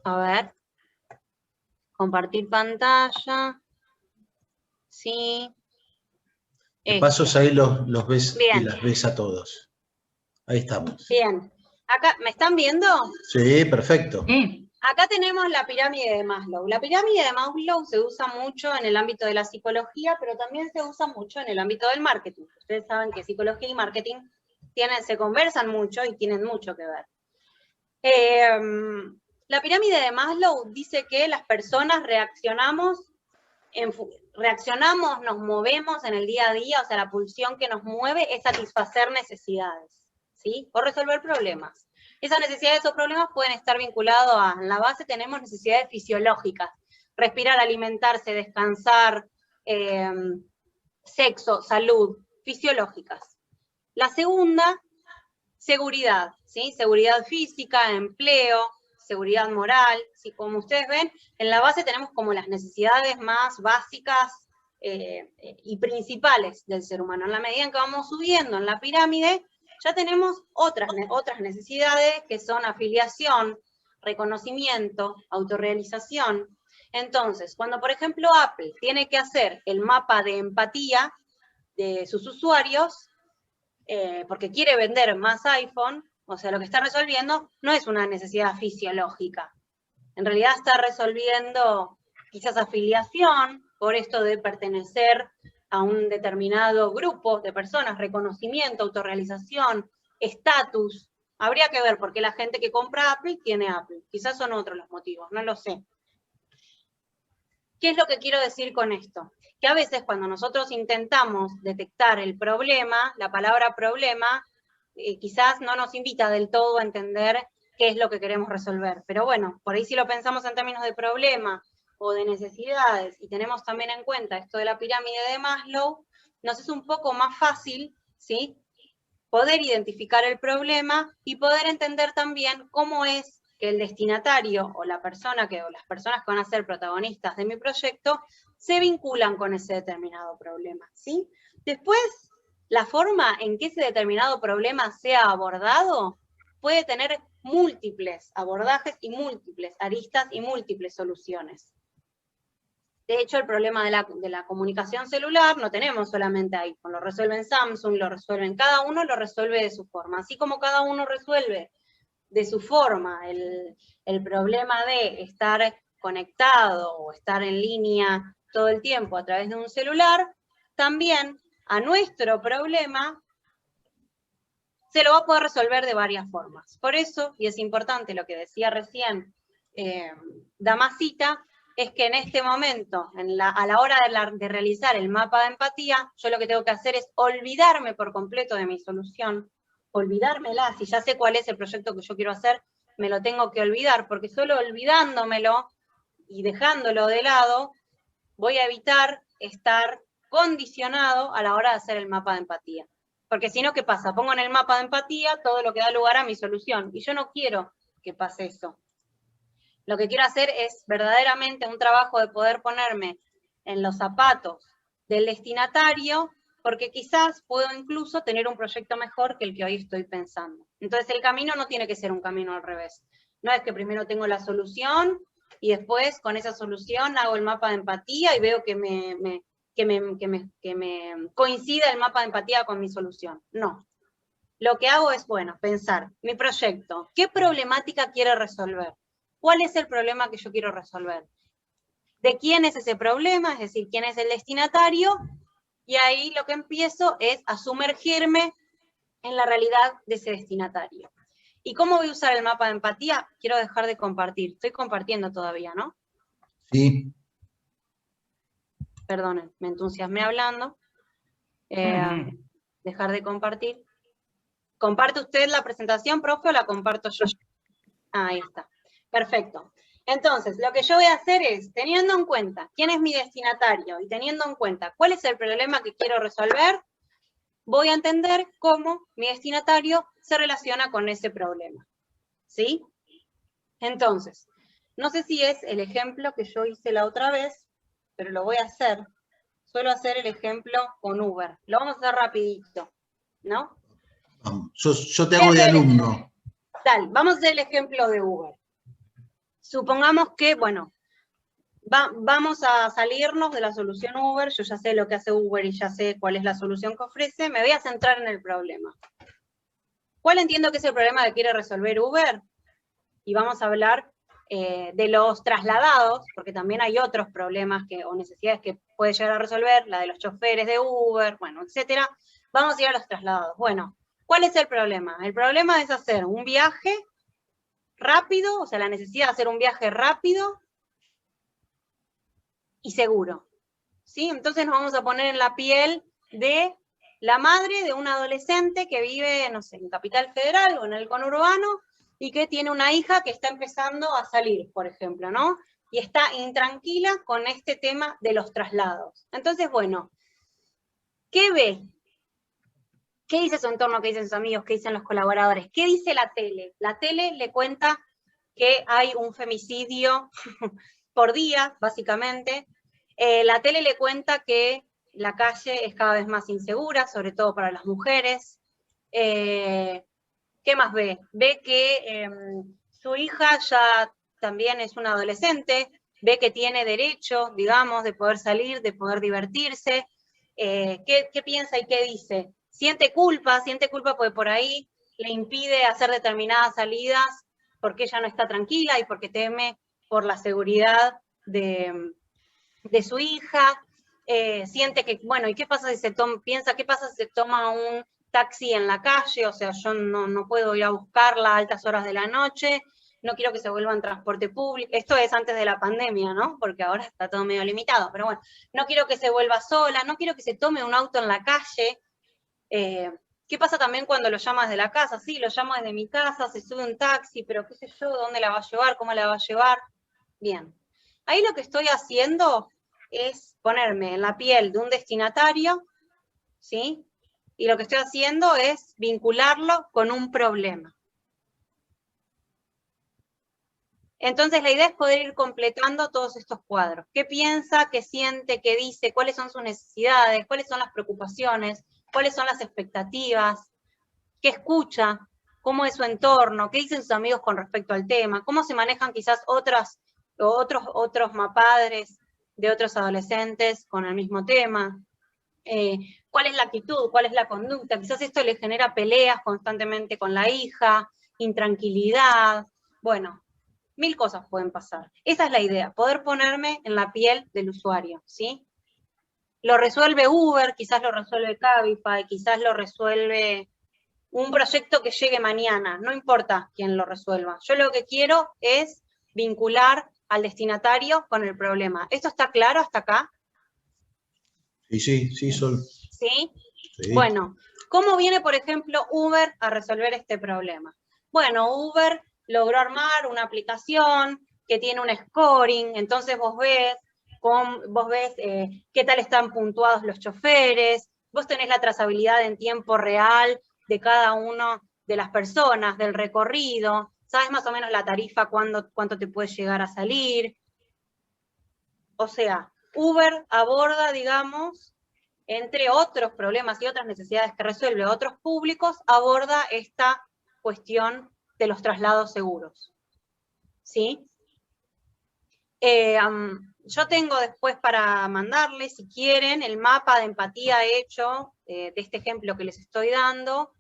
A ver. Compartir pantalla. Sí. De pasos ahí los ves y Bien. las ves a todos. Ahí estamos. Bien. Acá, ¿me están viendo? Sí, perfecto. Sí. Acá tenemos la pirámide de Maslow. La pirámide de Maslow se usa mucho en el ámbito de la psicología, pero también se usa mucho en el ámbito del marketing. Ustedes saben que psicología y marketing se conversan mucho y tienen mucho que ver. La pirámide de Maslow dice que las personas reaccionamos, nos movemos en el día a día, o sea, la pulsión que nos mueve es satisfacer necesidades, ¿sí? O resolver problemas. Esas necesidades o problemas pueden estar vinculados a, en la base tenemos necesidades fisiológicas, respirar, alimentarse, descansar, sexo, salud, fisiológicas. La segunda, seguridad, ¿sí? Seguridad física, empleo, seguridad moral, ¿sí? Como ustedes ven, en la base tenemos como las necesidades más básicas y principales del ser humano. En la medida en que vamos subiendo en la pirámide, ya tenemos otras necesidades que son afiliación, reconocimiento, autorrealización. Entonces, cuando por ejemplo Apple tiene que hacer el mapa de empatía de sus usuarios, porque quiere vender más iPhone, o sea, lo que está resolviendo no es una necesidad fisiológica. En realidad está resolviendo quizás afiliación, por esto de pertenecer a un determinado grupo de personas, reconocimiento, autorrealización, estatus. Habría que ver por qué la gente que compra Apple tiene Apple. Quizás son otros los motivos, no lo sé. ¿Qué es lo que quiero decir con esto? Que a veces cuando nosotros intentamos detectar el problema, la palabra problema, quizás no nos invita del todo a entender qué es lo que queremos resolver. Pero bueno, por ahí si lo pensamos en términos de problema o de necesidades, y tenemos también en cuenta esto de la pirámide de Maslow, nos es un poco más fácil, ¿sí?, poder identificar el problema y poder entender también cómo es que el destinatario o la persona o las personas que van a ser protagonistas de mi proyecto se vinculan con ese determinado problema, ¿sí? Después, la forma en que ese determinado problema sea abordado puede tener múltiples abordajes y múltiples aristas y múltiples soluciones. De hecho, el problema de la comunicación celular no tenemos solamente iPhone, lo resuelven Samsung, cada uno lo resuelve de su forma. Así como cada uno resuelve de su forma el problema de estar conectado o estar en línea todo el tiempo a través de un celular, también a nuestro problema se lo va a poder resolver de varias formas. Por eso, y es importante lo que decía recién Damasita, es que en este momento, a la hora de realizar el mapa de empatía, yo lo que tengo que hacer es olvidarme por completo de mi solución, olvidármela. Si ya sé cuál es el proyecto que yo quiero hacer, me lo tengo que olvidar, porque solo olvidándomelo y dejándolo de lado, voy a evitar estar condicionado a la hora de hacer el mapa de empatía. Porque si no, ¿qué pasa? Pongo en el mapa de empatía todo lo que da lugar a mi solución, y yo no quiero que pase eso. Lo que quiero hacer es verdaderamente un trabajo de poder ponerme en los zapatos del destinatario, porque quizás puedo incluso tener un proyecto mejor que el que hoy estoy pensando. Entonces el camino no tiene que ser un camino al revés. No es que primero tengo la solución y después con esa solución hago el mapa de empatía y veo que me coincida el mapa de empatía con mi solución. No. Lo que hago es, bueno, pensar, mi proyecto, ¿qué problemática quiero resolver? ¿Cuál es el problema que yo quiero resolver? ¿De quién es ese problema? Es decir, ¿quién es el destinatario? Y ahí lo que empiezo es a sumergirme en la realidad de ese destinatario. ¿Y cómo voy a usar el mapa de empatía? Quiero dejar de compartir. Estoy compartiendo todavía, ¿no? Sí. Perdonen, me entusiasmé hablando. Dejar de compartir. ¿Comparte usted la presentación, profe, o la comparto yo? Ahí está. Perfecto. Entonces, lo que yo voy a hacer es, teniendo en cuenta quién es mi destinatario y teniendo en cuenta cuál es el problema que quiero resolver, voy a entender cómo mi destinatario se relaciona con ese problema. ¿Sí? Entonces, no sé si es el ejemplo que yo hice la otra vez, pero lo voy a hacer suelo hacer el ejemplo con Uber. Lo vamos a hacer rapidito, ¿no? Yo te hago de alumno. Dale, vamos a hacer el ejemplo de Uber. Supongamos que, bueno, vamos a salirnos de la solución Uber, yo ya sé lo que hace Uber y ya sé cuál es la solución que ofrece, me voy a centrar en el problema. ¿Cuál entiendo que es el problema que quiere resolver Uber? Y vamos a hablar de los trasladados, porque también hay otros problemas o necesidades que puede llegar a resolver, la de los choferes de Uber, bueno, etcétera. Vamos a ir a los trasladados. Bueno, ¿cuál es el problema? El problema es hacer un viaje rápido, o sea, la necesidad de hacer un viaje rápido y seguro, ¿sí? Entonces nos vamos a poner en la piel de la madre de un adolescente que vive, no sé, en Capital Federal o en el conurbano, y que tiene una hija que está empezando a salir, por ejemplo, ¿no? Y está intranquila con este tema de los traslados. Entonces, bueno, ¿qué ve? ¿Qué dice su entorno? ¿Qué dicen sus amigos? ¿Qué dicen los colaboradores? ¿Qué dice la tele? La tele le cuenta que hay un femicidio por día, básicamente. La tele le cuenta que la calle es cada vez más insegura, sobre todo para las mujeres. ¿Qué más ve? Ve que su hija ya también es una adolescente, ve que tiene derecho, digamos, de poder salir, de poder divertirse. ¿Qué piensa y qué dice? Siente culpa porque por ahí le impide hacer determinadas salidas porque ella no está tranquila y porque teme por la seguridad de su hija. Siente que, bueno, ¿y qué pasa si piensa qué pasa si se toma un taxi en la calle? O sea, yo no puedo ir a buscarla a altas horas de la noche, no quiero que se vuelva en transporte público. Esto es antes de la pandemia, ¿no? Porque ahora está todo medio limitado, pero bueno, no quiero que se vuelva sola, no quiero que se tome un auto en la calle. ¿Qué pasa también cuando lo llamas de la casa? Sí, lo llamo desde mi casa, se sube un taxi, pero qué sé yo, ¿dónde la va a llevar? ¿Cómo la va a llevar? Bien. Ahí lo que estoy haciendo es ponerme en la piel de un destinatario, ¿sí? Y lo que estoy haciendo es vincularlo con un problema. Entonces la idea es poder ir completando todos estos cuadros. ¿Qué piensa, qué siente, qué dice, cuáles son sus necesidades, cuáles son las preocupaciones, cuáles son las expectativas, qué escucha, cómo es su entorno, qué dicen sus amigos con respecto al tema, cómo se manejan quizás otros mapadres de otros adolescentes con el mismo tema, cuál es la actitud, cuál es la conducta, quizás esto le genera peleas constantemente con la hija, intranquilidad, bueno, 1000 cosas pueden pasar. Esa es la idea, poder ponerme en la piel del usuario, ¿sí? Lo resuelve Uber, quizás lo resuelve Cabify, quizás lo resuelve un proyecto que llegue mañana, no importa quién lo resuelva. Yo lo que quiero es vincular al destinatario con el problema. ¿Esto está claro hasta acá? Sí, Sol. ¿Sí? Sí. Bueno, ¿cómo viene, por ejemplo, Uber a resolver este problema? Bueno, Uber logró armar una aplicación que tiene un scoring, entonces vos ves qué tal están puntuados los choferes, vos tenés la trazabilidad en tiempo real de cada una de las personas, del recorrido, sabes más o menos la tarifa, cuánto te puede llegar a salir. O sea, Uber aborda, digamos, entre otros problemas y otras necesidades que resuelve a otros públicos, aborda esta cuestión de los traslados seguros. ¿Sí? Yo tengo después para mandarles, si quieren, el mapa de empatía hecho de este ejemplo que les estoy dando,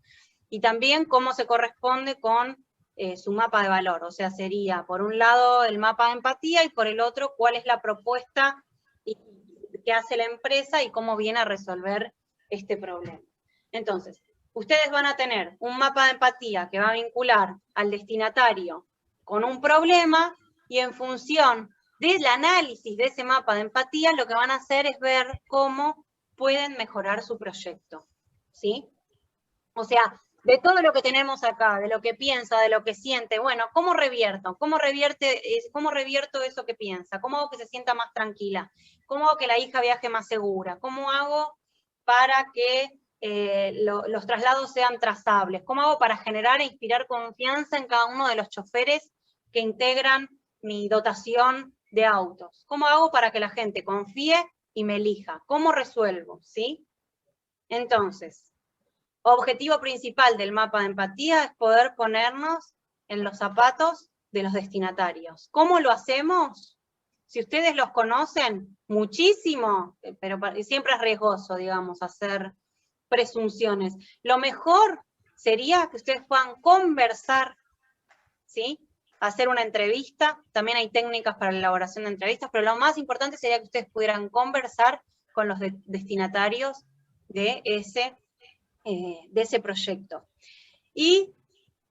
y también cómo se corresponde con su mapa de valor. O sea, sería, por un lado, el mapa de empatía, y por el otro, cuál es la propuesta que hace la empresa y cómo viene a resolver este problema. Entonces, ustedes van a tener un mapa de empatía que va a vincular al destinatario con un problema, y en función del análisis de ese mapa de empatía, lo que van a hacer es ver cómo pueden mejorar su proyecto, ¿sí? O sea, de todo lo que tenemos acá, de lo que piensa, de lo que siente, bueno, ¿cómo revierto? ¿Cómo revierto eso que piensa? ¿Cómo hago que se sienta más tranquila? ¿Cómo hago que la hija viaje más segura? ¿Cómo hago para que los traslados sean trazables? ¿Cómo hago para generar e inspirar confianza en cada uno de los choferes que integran mi dotación de autos? ¿Cómo hago para que la gente confíe y me elija. ¿Cómo resuelvo? ¿Sí? Entonces, objetivo principal del mapa de empatía es poder ponernos en los zapatos de los destinatarios. ¿Cómo lo hacemos? Si ustedes los conocen, muchísimo, pero siempre es riesgoso, digamos, hacer presunciones. Lo mejor sería que ustedes puedan conversar, ¿sí? Hacer una entrevista, también hay técnicas para la elaboración de entrevistas, pero lo más importante sería que ustedes pudieran conversar con los destinatarios de ese proyecto. Y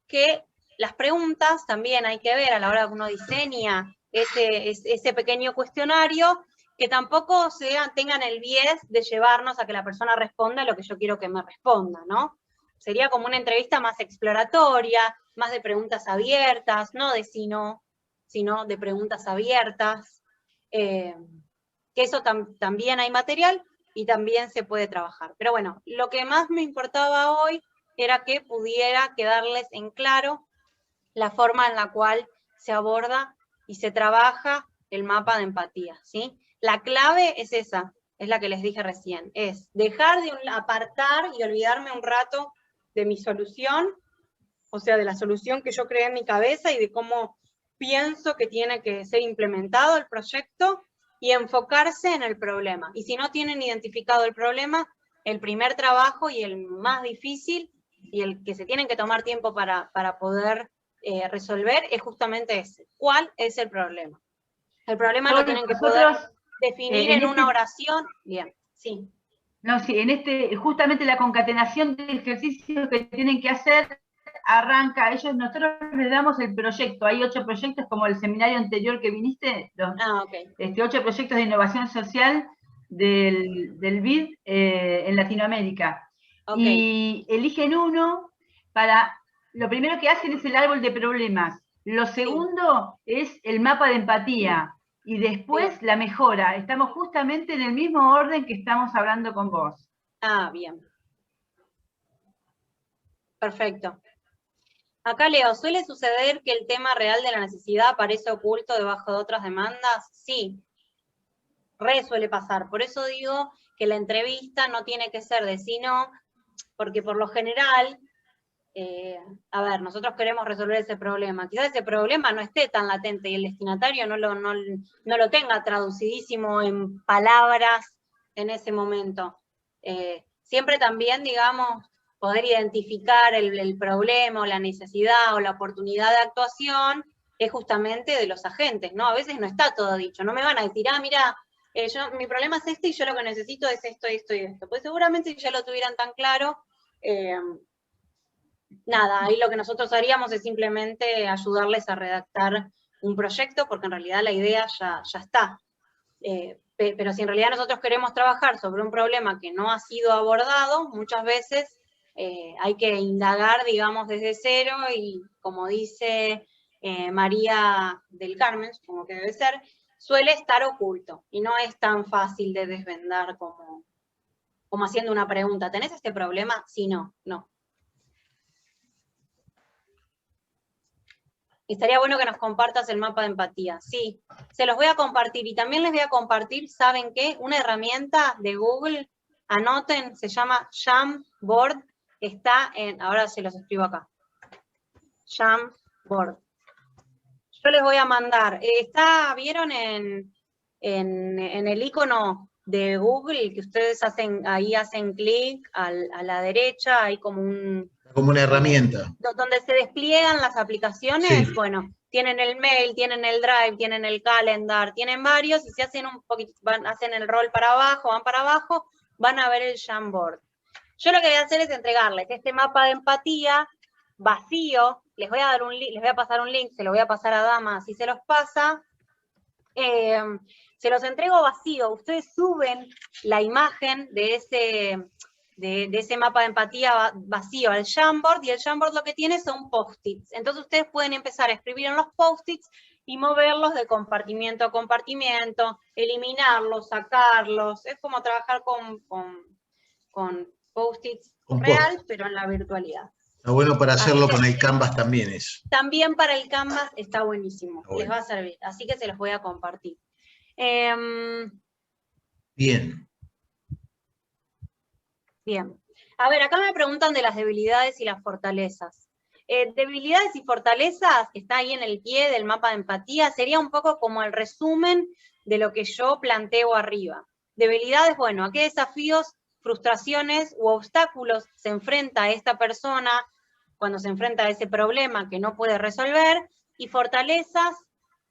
que las preguntas también hay que ver a la hora que uno diseña ese pequeño cuestionario, que tampoco tengan el biais de llevarnos a que la persona responda lo que yo quiero que me responda, ¿no? Sería como una entrevista más exploratoria, más de preguntas abiertas, no de sí, no, sino de preguntas abiertas. Que eso también hay material y también se puede trabajar. Pero bueno, lo que más me importaba hoy era que pudiera quedarles en claro la forma en la cual se aborda y se trabaja el mapa de empatía, ¿sí? La clave es esa, es la que les dije recién, es dejar de apartar y olvidarme un rato de mi solución, o sea, de la solución que yo creé en mi cabeza y de cómo pienso que tiene que ser implementado el proyecto, y enfocarse en el problema. Y si no tienen identificado el problema, el primer trabajo y el más difícil, y el que se tienen que tomar tiempo para poder resolver, es justamente ese. ¿Cuál es el problema? El problema lo tienen que poder definir en una oración. Bien, sí. No, sí, justamente la concatenación de ejercicios que tienen que hacer arranca, nosotros les damos el proyecto, hay 8 proyectos, como el seminario anterior que viniste, 8 proyectos de innovación social del BID en Latinoamérica. Y eligen uno lo primero que hacen es el árbol de problemas, lo segundo es el mapa de empatía, y después la mejora. Estamos justamente en el mismo orden que estamos hablando con vos. Ah, bien. Perfecto. Acá leo, ¿suele suceder que el tema real de la necesidad aparece oculto debajo de otras demandas? Sí, suele pasar. Por eso digo que la entrevista no tiene que ser de sí no, porque por lo general, a ver, nosotros queremos resolver ese problema. Quizás ese problema no esté tan latente y el destinatario no lo tenga traducidísimo en palabras en ese momento. Siempre también, digamos, poder identificar el problema o la necesidad o la oportunidad de actuación es justamente de los agentes, ¿no? A veces no está todo dicho, no me van a decir, mira, mi problema es este y yo lo que necesito es esto, esto y esto. Pues seguramente si ya lo tuvieran tan claro, nada, ahí lo que nosotros haríamos es simplemente ayudarles a redactar un proyecto, porque en realidad la idea ya está. Pero si en realidad nosotros queremos trabajar sobre un problema que no ha sido abordado, muchas veces hay que indagar, digamos, desde cero, y como dice María del Carmen, supongo que debe ser, suele estar oculto, y no es tan fácil de desvendar como haciendo una pregunta. ¿Tenés este problema? Sí, no. Estaría bueno que nos compartas el mapa de empatía. Sí, se los voy a compartir, y también les voy a compartir, ¿saben qué? Una herramienta de Google, anoten, se llama Jamboard, está ahora se los escribo acá, Jamboard. Yo les voy a mandar, ¿vieron en el icono de Google que ustedes hacen clic a la derecha, hay como una herramienta. Donde se despliegan las aplicaciones, sí. Bueno, tienen el mail, tienen el Drive, tienen el Calendar, tienen varios, y si hacen hacen el rol para abajo, van para abajo, van a ver el Jamboard. Yo lo que voy a hacer es entregarles este mapa de empatía vacío, les voy a pasar un link, se lo voy a pasar a Dama, si se los pasa, se los entrego vacío, ustedes suben la imagen de ese mapa de empatía vacío al Jamboard, y el Jamboard lo que tiene son post-its. Entonces ustedes pueden empezar a escribir en los post-its y moverlos de compartimiento a compartimiento, eliminarlos, sacarlos. Es como trabajar con post-its real, pero en la virtualidad. Está bueno para hacerlo con el Canvas también eso. También para el Canvas está buenísimo, les va a servir. Así que se los voy a compartir. Bien. Bien. A ver, acá me preguntan de las debilidades y las fortalezas. Debilidades y fortalezas, que está ahí en el pie del mapa de empatía, sería un poco como el resumen de lo que yo planteo arriba. Debilidades, bueno, ¿a qué desafíos, frustraciones u obstáculos se enfrenta esta persona cuando se enfrenta a ese problema que no puede resolver? Y fortalezas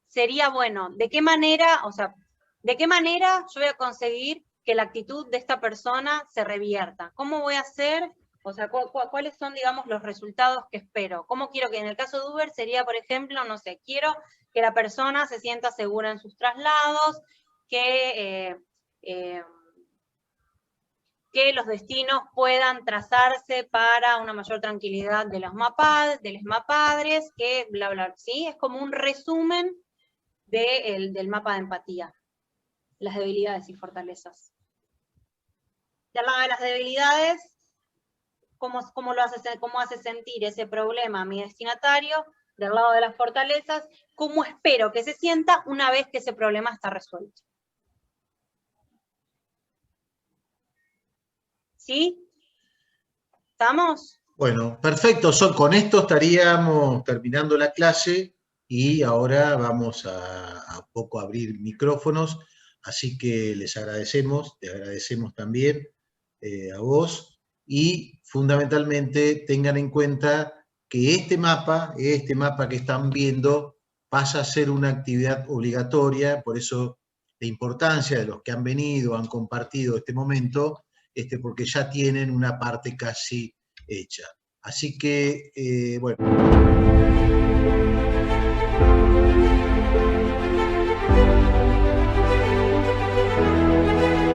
sería, bueno, ¿de qué manera, o sea, de qué manera yo voy a conseguir que la actitud de esta persona se revierta? ¿Cómo voy a hacer? O sea, ¿cuáles son, digamos, los resultados que espero? ¿Cómo quiero que, en el caso de Uber, sería, por ejemplo, no sé, quiero que la persona se sienta segura en sus traslados, que los destinos puedan trazarse para una mayor tranquilidad de los mapadres, que bla, bla, ¿sí? Es como un resumen del mapa de empatía, las debilidades y fortalezas. Del lado de las debilidades, ¿cómo hace sentir ese problema a mi destinatario? Del lado de las fortalezas, ¿cómo espero que se sienta una vez que ese problema está resuelto? ¿Sí? ¿Estamos? Bueno, perfecto. Con esto estaríamos terminando la clase y ahora vamos a poco abrir micrófonos, así que les agradecemos, te agradecemos también a vos y fundamentalmente tengan en cuenta que este mapa que están viendo pasa a ser una actividad obligatoria, por eso la importancia de los que han venido, han compartido este momento, porque ya tienen una parte casi hecha. Así que, bueno.